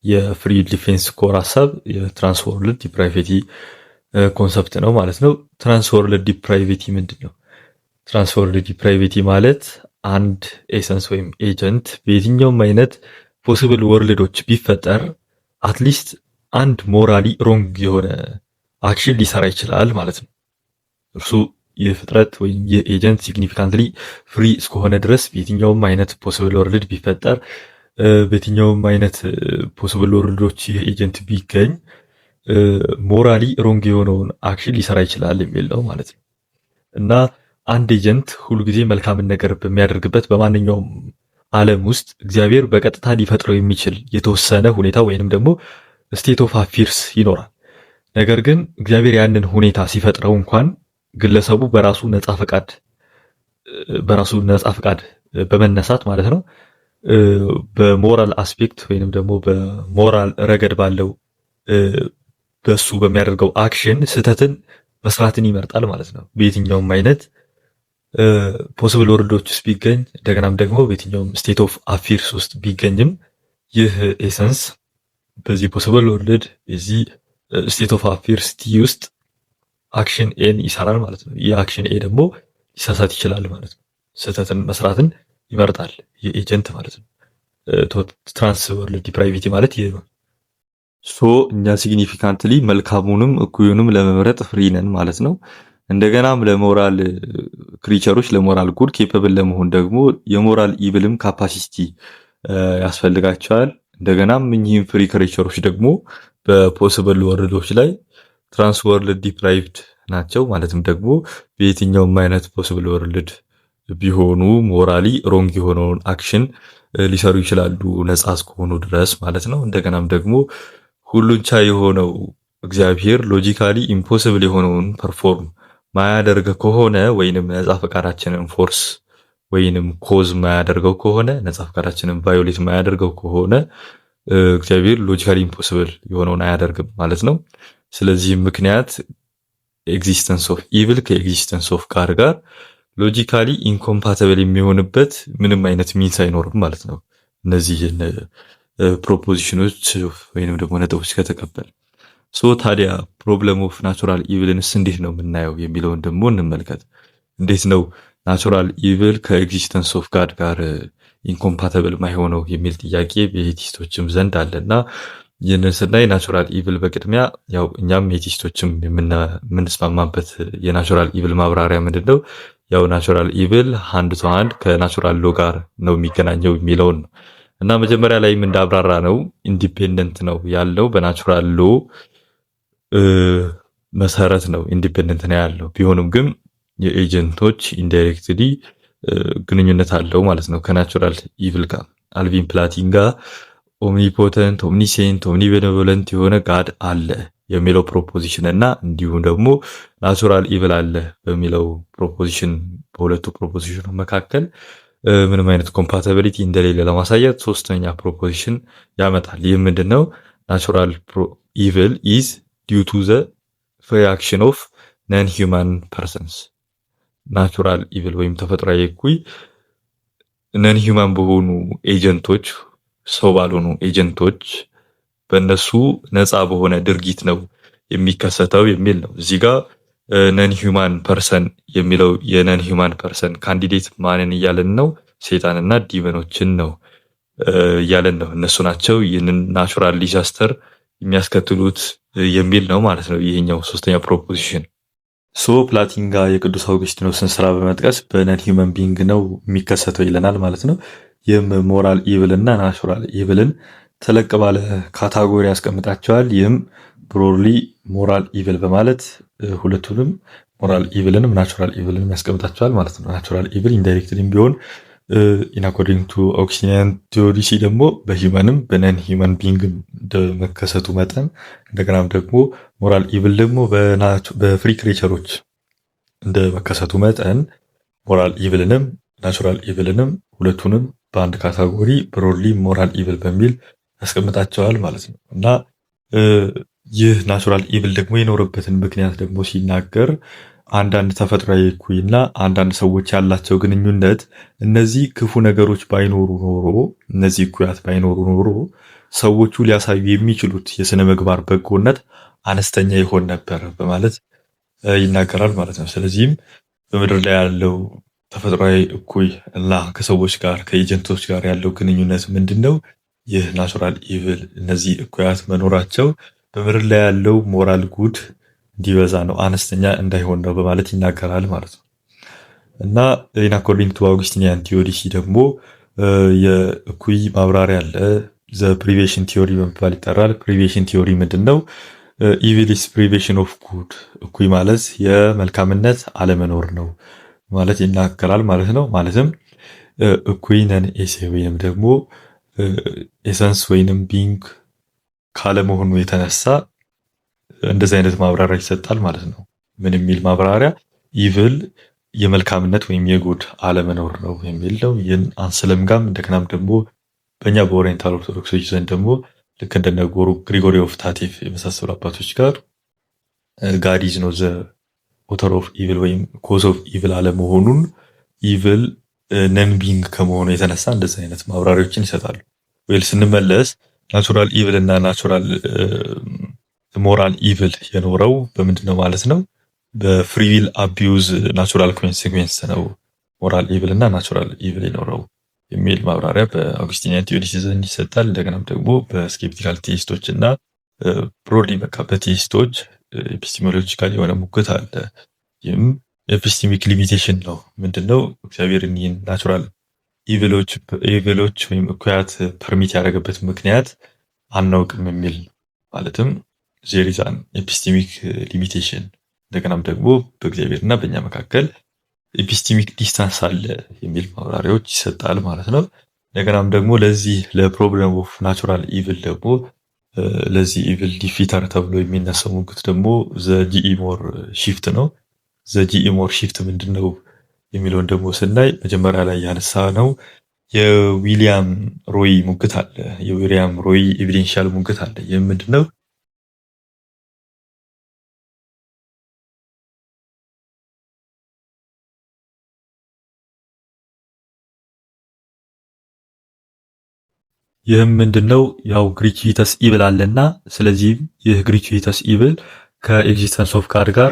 የፍሪ ዊል ዲፌንስ ኮር ሐሳብ የትራንስ ወርልድ ዲፕራቪቲ ኮንሰፕት ነው ማለት ነው። ትራንስ ወርልድ ዲፕራቪቲ ምንድነው? ትራንስ ወርልድ ዲፕራቪቲ ማለት አንድ ኤሰንስ ወይም ኤጀንት በየትኛውም አይነት ፖሲብል ወርልዶች ቢፈጠር አትሊስት አንድ ሞራሊ ሮንግ የሆነ አክሽን ሊሰራ ይችላል ማለት ነው። እርሱ የፍጥረት ወይም የኤጀንት ሲግኒፊካንትሊ ፍሪ እስከሆነ ድረስ በየትኛውም አይነት ፖሲብል ወርልድ ቢፈጠር በየትኛውም አይነት ፖሲብል ወርልዶች ይህ ኤጀንት ቢገኝ ሞራሊ ሮንግ የሆነውን አክሽን ሊሰራ ይችላል የሚል ነው ማለት ነው። እና አንድ ኤጀንት ሁልጊዜ መልካምን ነገር በሚያደርግበት በማንኛውም ዓለም ውስጥ እግዚአብሔር በቀጥታ ሊፈጥረው የሚችል የተወሰነ ሁኔታ ወይንም ደግሞ ስቴት ኦፍ አፊርስ ይኖራል። ነገር ግን እግዚአብሔር ያንን ሁኔታ ሲፈጥረው እንኳን ግለሰቡ በራሱ ነፃ ፈቃድ በመነሳት ማለት ነው በሞራል አስፔክት ወይንም ደግሞ በሞራል ረገድ ባለው በሱ በሚያደርገው አክሽን ስህተትን መስራትን ይመርጣል ማለት ነው። በየትኛውም አይነት ፖሲብል ወርልዶች ውስጥ ቢገኝ እንደገናም ደግሞ በየትኛውም ስቴት ኦፍ አፊርስ ውስጥ ቢገኝም ይህ ኤሰንስ በዚህ ፖሲብል ወርልድ የዚህ ስቴት ኦፍ አፊርስ ቲ ውስጥ አክሽን ኤን ይሰራል ማለት ነው። ይህ አክሽን ኤ ደግሞ ሊሳሳት ይችላል ማለት ነው። ስህተትን መስራትን ይመርጣል የኤጀንት ማለት ነው። ትራንስ ወርልድ ዲፕራይቪቲ ማለት ይህ ነው። ሶ እኛ ሲግኒፊካንትሊ መልካሙንም እኩዩንም ለመምረጥ ፍሪ ነን ማለት ነው። እንደገናም ለሞራል ክሪቸሮች ለሞራል ጉድ ኬፐብል ለመሆን ደግሞ የሞራል ኢብልም ካፓሲቲ ያስፈልጋቸዋል። እንደገናም እኚህም ፍሪ ክሪቸሮች ደግሞ በፖሲብል ወርልዶች ላይ ትራንስ ወርልድ ዲፕራይቭድ ናቸው። ማለትም ደግሞ በየትኛውም አይነት ፖሲብል ወርልድ ቢሆኑ ሞራሊ ሮንግ የሆነውን አክሽን ሊሰሩ ይችላሉ ነፃ እስከሆኑ ድረስ ማለት ነው። እንደገናም ደግሞ ሁሉን ቻይ የሆነው እግዚአብሔር ሎጂካሊ ኢምፖሲብል የሆነውን ፐርፎርም ማያደርግ ከሆነ ወይንም ነፃ ፈቃዳችንን ፎርስ ወይንም ኮዝ ማያደርገው ከሆነ ነፃ ፈቃዳችንን ቫዮሌት ማያደርገው ከሆነ እግዚአብሔር ሎጂካሊ ኢምፖሲብል የሆነውን አያደርግም ማለት ነው። ስለዚህ ምክንያት ኤግዚስተንስ ኦፍ ኢቪል ከኤግዚስተንስ ኦፍ ጋድ ጋር ሎጂካሊ ኢንኮምፓቲብል የሚሆንበት ምንም አይነት ሚንስ አይኖርም ማለት ነው። እነዚህን ፕሮፖዚሽኖች ወይንም ደግሞ ነጥቦች ከተቀበል ታዲያ ፕሮብለም ኦፍ ናቹራል ኢቪልንስ እንዴት ነው የምናየው የሚለውን ደግሞ እንመልከት። እንዴት ነው ናቹራል ኢቪል ከኤግዚስተንስ ኦፍ ጋድ ጋር ኢንኮምፓቲብል ማይሆነው የሚል ጥያቄ በኤቲስቶችም ዘንድ አለና ይህንን ስናይ ናቹራል ኢቪል በቅድሚያ ያው እኛም ኤቲስቶችም የምንስማማበት የናቹራል ኢቪል ማብራሪያ ምንድነው? ያው ናቹራል ኢቪል ሃንድ ቱ ሃንድ ከናቹራል ሎ ጋር ነው የሚገናኘው የሚለውን ነው። እና መጀመሪያ ላይም እንዳብራራ ነው ኢንዲፔንደንት ነው ያለው በናቹራል ሎ መሰረት ነው ኢንዲፔንደንት ነው ያለው። ቢሆንም ግን የኤጀንቶች ኢንዳይሬክትሊ ግንኙነት አለው ማለት ነው ከናቹራል ኢቪል ጋር። አልቪን ፕላቲንጋ ኦምኒፖተንት ኦምኒሴንት ኦምኒቤኔቮለንት የሆነ ጋድ አለ የሚለው ፕሮፖዚሽን እና እንዲሁም ደግሞ ናቹራል ኢቪል አለ በሚለው ፕሮፖዚሽን በሁለቱ ፕሮፖዚሽኑ መካከል ምንም አይነት ኮምፓቲቢሊቲ እንደሌለ ለማሳየት ሶስተኛ ፕሮፖዚሽን ያመጣል። ይህ ምንድነው? ናቹራል ኢቪል ኢዝ ዲው ቱ ዘ ፍሪ አክሽን ኦፍ ነን ሂውማን ፐርሰንስ። ናቹራል ኢቪል ወይም ተፈጥሯዊ እኩይ ነን ሂውማን በሆኑ ኤጀንቶች ሰው ባልሆኑ ኤጀንቶች በእነሱ ነፃ በሆነ ድርጊት ነው የሚከሰተው የሚል ነው። እዚህ ጋር ነን ሂውማን ፐርሰን የሚለው የነን ሂውማን ፐርሰን ካንዲዴት ማንን እያለን ነው? ሴጣንና ዲመኖችን ነው እያለን ነው። እነሱ ናቸው ይህንን ናቹራል ዲዛስተር የሚያስከትሉት የሚል ነው ማለት ነው ይሄኛው ሶስተኛ ፕሮፖዚሽን። ፕላቲንጋ የቅዱስ አውግስቲኖስን ስራ በመጥቀስ በነን ሂውመን ቢንግ ነው የሚከሰተው ይለናል ማለት ነው። ይህም ሞራል ኢቪል እና ናቹራል ኢቪልን ተለቅ ባለ ካታጎሪ ያስቀምጣቸዋል። ይህም ብሮድሊ ሞራል ኢቪል በማለት ሁለቱንም ሞራል ኢቪልንም ናቹራል ኢቪልንም ያስቀምጣቸዋል ማለት ነው። ናቹራል ኢቪል ኢንዳይሬክትሊም ቢሆን ኢን አኮርዲንግ ቱ ኦግስቲኒያን ቲዮሪሲ ደግሞ በሂውመንም በነን ሂውመን ቢንግ እንደመከሰቱ መጠን እንደገናም ደግሞ ሞራል ኢቪል ደግሞ በፍሪ ክሬቸሮች እንደመከሰቱ መጠን ሞራል ኢቪልንም ናቹራል ኢቪልንም ሁለቱንም በአንድ ካታጎሪ ብሮድሊ ሞራል ኢቪል በሚል ያስቀምጣቸዋል ማለት ነው። እና ይህ ናቹራል ኢቪል ደግሞ የኖረበትን ምክንያት ደግሞ ሲናገር አንዳንድ ተፈጥሯዊ እኩይና አንዳንድ ሰዎች ያላቸው ግንኙነት እነዚህ ክፉ ነገሮች ባይኖሩ ኖሮ እነዚህ እኩያት ባይኖሩ ኖሮ ሰዎቹ ሊያሳዩ የሚችሉት የስነ ምግባር በጎነት አነስተኛ ይሆን ነበር በማለት ይናገራል ማለት ነው። ስለዚህም በምድር ላይ ያለው ተፈጥሯዊ እኩይ እና ከሰዎች ጋር ከኤጀንቶች ጋር ያለው ግንኙነት ምንድን ነው? ይህ ናቹራል ኢቪል እነዚህ እኩያት መኖራቸው በምድር ላይ ያለው ሞራል ጉድ እንዲበዛ ነው አነስተኛ እንዳይሆን ነው በማለት ይናገራል ማለት ነው። እና ኢን አኮርዲንግ ቱ አውግስቲኒያን ቲዮሪሲ ደግሞ የእኩይ ማብራሪያ አለ። ዘ ፕሪቬሽን ቲዮሪ በመባል ይጠራል። ፕሪቬሽን ቲዮሪ ምንድነው? ኢቪል ኢዝ ፕሪቬሽን ኦፍ ጉድ፣ እኩይ ማለት የመልካምነት አለመኖር ነው ማለት ይናገራል ማለት ነው። ማለትም እኩይ ነን ኤሴ ወይንም ደግሞ ኤሰንስ ወይንም ቢንግ ካለመሆኑ የተነሳ እንደዚህ አይነት ማብራሪያ ይሰጣል ማለት ነው። ምን የሚል ማብራሪያ? ኢቭል የመልካምነት ወይም የጉድ አለመኖር ነው የሚል ነው። ይህን አንስለም ጋም እንደገናም ደግሞ በእኛ በኦሪየንታል ኦርቶዶክሶች ዘንድ ደግሞ ልክ እንደነ ግሪጎሪ ኦፍ ታቲፍ የመሳሰሉ አባቶች ጋር ጋድ ኢዝ ኖት ዘ ኦተር ኦፍ ኢቭል ወይም ኮዝ ኦፍ ኢቭል አለመሆኑን ኢቭል ነን ቢንግ ከመሆኑ የተነሳ እንደዚህ አይነት ማብራሪያዎችን ይሰጣሉ። ወይል ስንመለስ ናቹራል ኢቭል እና ናቹራል ሞራል ኢቭል የኖረው በምንድነው ማለት ነው? በፍሪዊል አቢዩዝ ናቹራል ኮንሲኩዌንስ ነው ሞራል ኢቭል እና ናቹራል ኢቭል የኖረው የሚል ማብራሪያ በአውግስቲኒያን ቴዎሎጂ ዘንድ ይሰጣል። እንደገናም ደግሞ በስኬፕቲካል ቴይስቶች እና ብሮድሊ በቃ በቴይስቶች ኤፒስቲሞሎጂካል የሆነ ሙግት አለ። ይህም ኤፒስቲሚክ ሊሚቴሽን ነው። ምንድነው? እግዚአብሔርን ይህን ናቹራል ኢቭሎች ወይም እኩያት ፐርሚት ያደረገበት ምክንያት አናውቅም የሚል ማለትም ዜሪዛን ኤፒስቲሚክ ሊሚቴሽን እንደገናም ደግሞ በእግዚአብሔርና በእኛ መካከል ኤፒስቲሚክ ዲስታንስ አለ የሚል ማብራሪያዎች ይሰጣል ማለት ነው። እንደገናም ደግሞ ለዚህ ለፕሮብለም ኦፍ ናቹራል ኢቭል ደግሞ ለዚህ ኢቭል ዲፊተር ተብሎ የሚነሳው ሙግት ደግሞ ዘጂኢ ሞር ሺፍት ነው። ዘጂኢ ሞር ሺፍት ምንድነው የሚለውን ደግሞ ስናይ መጀመሪያ ላይ ያነሳ ነው የዊሊያም ሮይ ሙግት አለ። የዊሊያም ሮይ ኤቪደንሻል ሙግት አለ። ይህ ምንድነው? ይህም ምንድነው? ያው ግሪቹዊተስ ኢቭል አለና ስለዚህ ይህ ግሪቹዊተስ ኢቭል ከኤግዚስተንስ ኦፍ ጋድ ጋር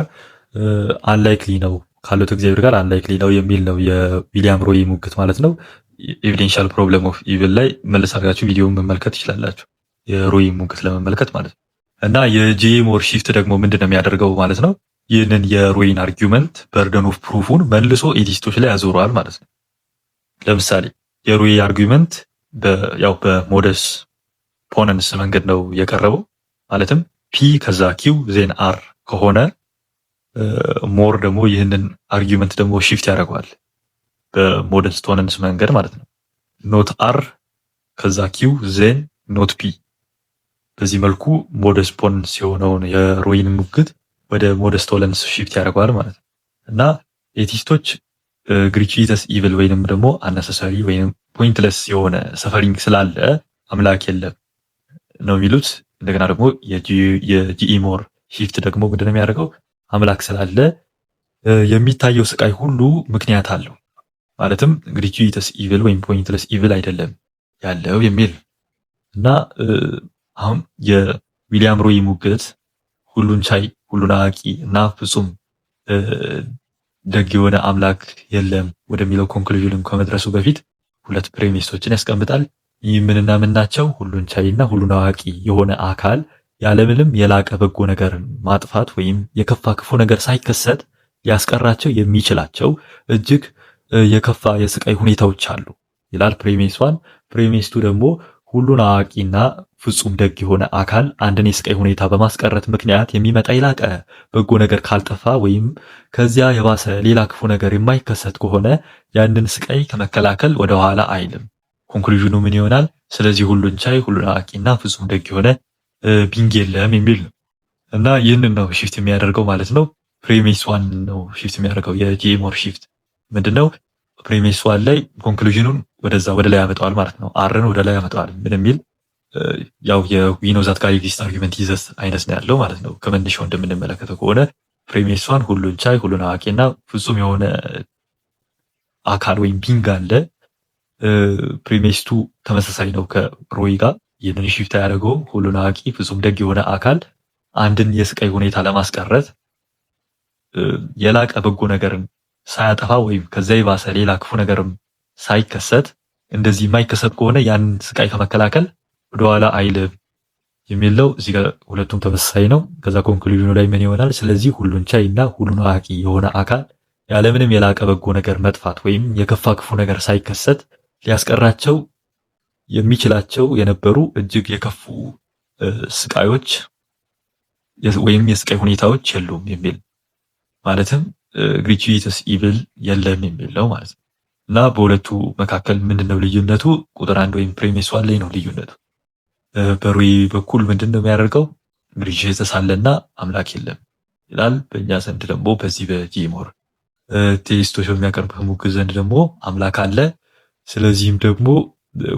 አንላይክሊ ነው ካሉት እግዚአብሔር ጋር አንላይክሊ ነው የሚል ነው የዊሊያም ሮይ ሙግት ማለት ነው። ኤቪደንሻል ፕሮብለም ኦፍ ኢቭል ላይ መለስ አድርጋችሁ ቪዲዮውን መመልከት ይችላላችሁ፣ የሮይ ሙግት ለመመልከት ማለት ነው። እና የጄ ሞር ሺፍት ደግሞ ምንድነው የሚያደርገው ማለት ነው? ይህንን የሮይን አርጊውመንት በርደን ኦፍ ፕሩፉን መልሶ ኤቲስቶች ላይ ያዞረዋል ማለት ነው። ለምሳሌ የሮይ አርጊውመንት ያው በሞደስ ፖነንስ መንገድ ነው የቀረበው። ማለትም ፒ ከዛ ኪው ዜን አር ከሆነ ሞር ደግሞ ይህንን አርጊውመንት ደግሞ ሺፍት ያደርገዋል በሞደስ ፖነንስ መንገድ ማለት ነው። ኖት አር ከዛ ኪው ዜን ኖት ፒ። በዚህ መልኩ ሞደስ ፖነንስ የሆነውን የሮይን ሙግት ወደ ሞደስ ቶለንስ ሺፍት ያደርገዋል ማለት ነው። እና ኤቲስቶች ግሪቹዊተስ ኢቭል ወይንም ደግሞ አነሰሰሪ ወይንም ፖይንትለስ የሆነ ሰፈሪንግ ስላለ አምላክ የለም ነው የሚሉት። እንደገና ደግሞ የጂኢ ሞር ሺፍት ደግሞ ምንድነው የሚያደርገው? አምላክ ስላለ የሚታየው ስቃይ ሁሉ ምክንያት አለው። ማለትም ግሪቹዊተስ ኢቭል ወይም ፖይንትለስ ኢቭል አይደለም ያለው የሚል እና አሁን የዊሊያም ሮይ ሙግት ሁሉን ቻይ፣ ሁሉን አዋቂ እና ፍጹም ደግ የሆነ አምላክ የለም ወደሚለው ኮንክሉዥን ከመድረሱ በፊት ሁለት ፕሬሚሶችን ያስቀምጣል። ይህ ምንና ምን ናቸው? ሁሉን ቻይና ሁሉን አዋቂ የሆነ አካል ያለምንም የላቀ በጎ ነገርን ማጥፋት ወይም የከፋ ክፉ ነገር ሳይከሰት ሊያስቀራቸው የሚችላቸው እጅግ የከፋ የስቃይ ሁኔታዎች አሉ ይላል ፕሬሚስ 1። ፕሬሚስ 2 ደግሞ ሁሉን አዋቂና ፍጹም ደግ የሆነ አካል አንድን የስቃይ ሁኔታ በማስቀረት ምክንያት የሚመጣ የላቀ በጎ ነገር ካልጠፋ ወይም ከዚያ የባሰ ሌላ ክፉ ነገር የማይከሰት ከሆነ ያንን ስቃይ ከመከላከል ወደ ኋላ አይልም። ኮንክሉዥኑ ምን ይሆናል? ስለዚህ ሁሉን ቻይ፣ ሁሉን አዋቂና ፍጹም ደግ የሆነ ቢንግ የለም የሚል ነው እና ይህንን ነው ሺፍት የሚያደርገው ማለት ነው። ፕሬሚስ 1 ነው ሺፍት የሚያደርገው የጄ ሞር ሺፍት ምንድነው? ፕሬሚስ 1 ላይ ኮንክሉዥኑን ወደ ላይ ያመጣዋል ማለት ነው። አርን ወደ ላይ ያመጣዋል ምን የሚል ያው የዊኖዛት ጋር ኤግዚስት አርጊውመንት ይዘት አይነት ነው ያለው ማለት ነው። ከመነሻው እንደምንመለከተው ከሆነ ፕሬሚስ 1 ሁሉን ቻይ፣ ሁሉን አዋቂና ፍጹም የሆነ አካል ወይም ቢንግ አለ። ፕሬሚስ 2 ተመሳሳይ ነው ከሮይ ጋር። ይህንን ሺፍት ያደረገው ሁሉን አዋቂ ፍጹም ደግ የሆነ አካል አንድን የስቃይ ሁኔታ ለማስቀረት የላቀ በጎ ነገርን ሳያጠፋ ወይም ከዛ የባሰ ሌላ ክፉ ነገርም ሳይከሰት እንደዚህ የማይከሰት ከሆነ ያን ስቃይ ከመከላከል ወደኋላ አይልም የሚለው እዚህ ጋር ሁለቱም ተመሳሳይ ነው። ከዛ ኮንክሉዥኑ ላይ ምን ይሆናል? ስለዚህ ሁሉን ቻይ እና ሁሉን አዋቂ የሆነ አካል ያለምንም የላቀ በጎ ነገር መጥፋት ወይም የከፋ ክፉ ነገር ሳይከሰት ሊያስቀራቸው የሚችላቸው የነበሩ እጅግ የከፉ ስቃዮች ወይም የስቃይ ሁኔታዎች የሉም የሚል ማለትም ግሪቹዊተስ ኢቪል የለም የሚል ነው ማለት ነው። እና በሁለቱ መካከል ምንድነው ልዩነቱ? ቁጥር 1 ወይም ፕሪሚስ ዋን ላይ ነው ልዩነቱ። በሩይ በኩል ምንድነው የሚያደርገው? ግሪቹዊተስ አለና አምላክ የለም ይላል። በእኛ ዘንድ ደግሞ በዚህ በጂሞር ቴስቶች በሚያቀርብ ሙግት ዘንድ ደግሞ አምላክ አለ፣ ስለዚህም ደግሞ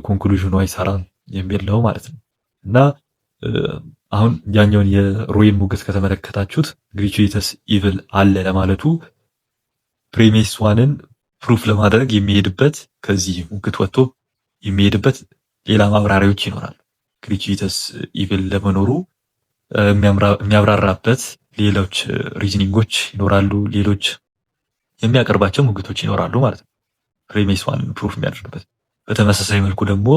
ኮንክሉዥኑ አይሰራም የሚል ነው ማለት ነው። እና አሁን ያኛውን የሩይን ሙግት ከተመለከታችሁት ግሪቹዊተስ ኢቪል አለ ለማለቱ ፕሪሚስ ዋንን ፕሩፍ ለማድረግ የሚሄድበት ከዚህ ሙግት ወጥቶ የሚሄድበት ሌላ ማብራሪያዎች ይኖራሉ። ግሪቹዊተስ ኢቪል ለመኖሩ የሚያብራራበት ሌሎች ሪዝኒንጎች ይኖራሉ፣ ሌሎች የሚያቀርባቸው ሙግቶች ይኖራሉ ማለት ነው፣ ፕሪሚስ ዋንን ፕሩፍ የሚያደርግበት። በተመሳሳይ መልኩ ደግሞ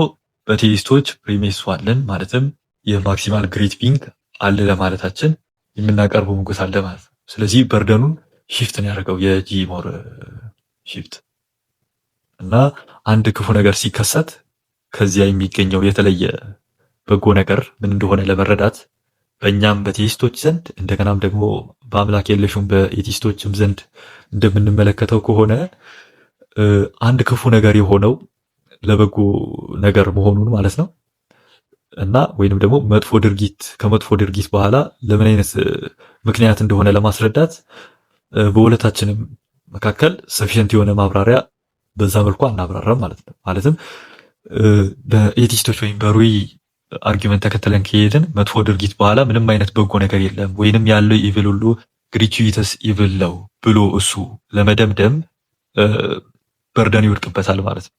በቴይስቶች ፕሪሚስ ዋንን ማለትም የማክሲማል ግሬት ቢንግ አለ ለማለታችን የምናቀርበው ሙግት አለ ማለት ነው። ስለዚህ በርደኑን ሺፍት ነው ያደረገው የጂሞር ሺፍት እና አንድ ክፉ ነገር ሲከሰት ከዚያ የሚገኘው የተለየ በጎ ነገር ምን እንደሆነ ለመረዳት በእኛም በቴይስቶች ዘንድ እንደገናም ደግሞ በአምላክ የለሹም በኤቲስቶችም ዘንድ እንደምንመለከተው ከሆነ አንድ ክፉ ነገር የሆነው ለበጎ ነገር መሆኑን ማለት ነው እና ወይንም ደግሞ መጥፎ ድርጊት ከመጥፎ ድርጊት በኋላ ለምን አይነት ምክንያት እንደሆነ ለማስረዳት በሁለታችንም መካከል ሰፊሸንት የሆነ ማብራሪያ በዛ መልኩ አናብራራም ማለት ነው። ማለትም በኤቲስቶች ወይም በሩይ አርጊመንት ተከትለን ከሄድን መጥፎ ድርጊት በኋላ ምንም አይነት በጎ ነገር የለም ወይንም ያለው ኢቪል ሁሉ ግሪቹዊተስ ኢቪል ነው ብሎ እሱ ለመደምደም በርደን ይወድቅበታል ማለት ነው።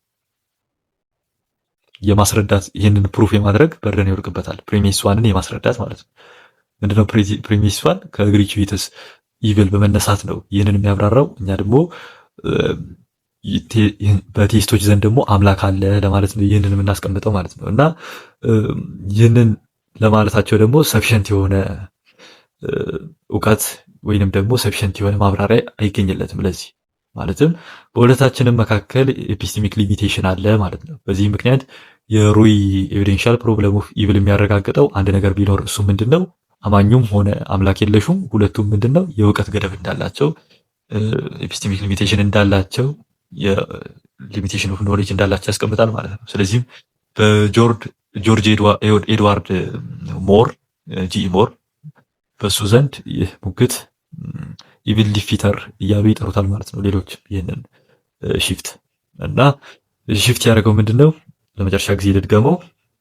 የማስረዳት ይህንን ፕሩፍ የማድረግ በርደን ይወድቅበታል። ፕሪሚስ ዋንን የማስረዳት ማለት ነው። ምንድነው ፕሪሚስ ዋን ከግሪቹዊተስ ኢቪል በመነሳት ነው ይህንን የሚያብራራው። እኛ ደግሞ በቴይስቶች ዘንድ ደግሞ አምላክ አለ ለማለት ነው ይህንን የምናስቀምጠው ማለት ነው። እና ይህንን ለማለታቸው ደግሞ ሰፊሸንት የሆነ እውቀት ወይንም ደግሞ ሰፊሸንት የሆነ ማብራሪያ አይገኝለትም ለዚህ ማለትም በሁለታችንም መካከል ኤፒስቴሚክ ሊሚቴሽን አለ ማለት ነው። በዚህ ምክንያት የሩይ ኤቪደንሻል ፕሮብለም ኦፍ ኢቪል የሚያረጋግጠው አንድ ነገር ቢኖር እሱ ምንድነው አማኙም ሆነ አምላክ የለሹም ሁለቱም ምንድነው የእውቀት ገደብ እንዳላቸው ኤፒስቴሚክ ሊሚቴሽን እንዳላቸው የሊሚቴሽን ኦፍ ኖሌጅ እንዳላቸው ያስቀምጣል ማለት ነው። ስለዚህም በጆርጅ ኤድዋርድ ሞር ጂኢ ሞር በሱ ዘንድ ይህ ሙግት ኢቪል ዲፊተር እያሉ ይጠሩታል ማለት ነው። ሌሎች ይህንን ሺፍት እና ሺፍት ያደረገው ምንድነው? ለመጨረሻ ጊዜ ልድገመው።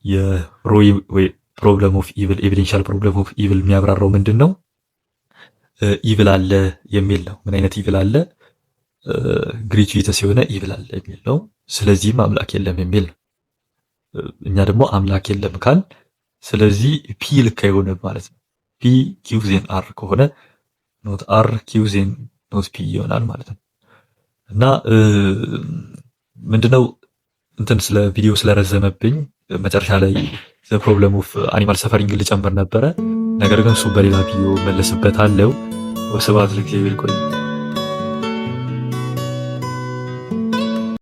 የሮይ ፕሮብለም ኦፍ ኢቪል ኤቪደንሻል ፕሮብለም ኦፍ ኢቪል የሚያብራራው ምንድነው? ኢቪል አለ የሚል ነው። ምን አይነት ኢቪል አለ? ግሪቹዊተስ የሆነ ኢቪል አለ የሚል ነው። ስለዚህም አምላክ የለም የሚል ነው። እኛ ደግሞ አምላክ የለም ካል ስለዚህ ፒ ልክ አይሆንም ማለት ነው። ፒ ኪው ዜን አር ከሆነ ኖት አር ኪው ዜን ኖት ፒ ይሆናል ማለት ነው። እና ምንድነው እንትን ስለ ቪዲዮ ስለረዘመብኝ መጨረሻ ላይ ዘ ፕሮብለም ኦፍ አኒማል ሰፈሪንግ ልጨምር ነበረ። ነገር ግን እሱ በሌላ ቪዲዮ መለስበታለሁ። ወስብሐት ለእግዚአብሔር። ቆይ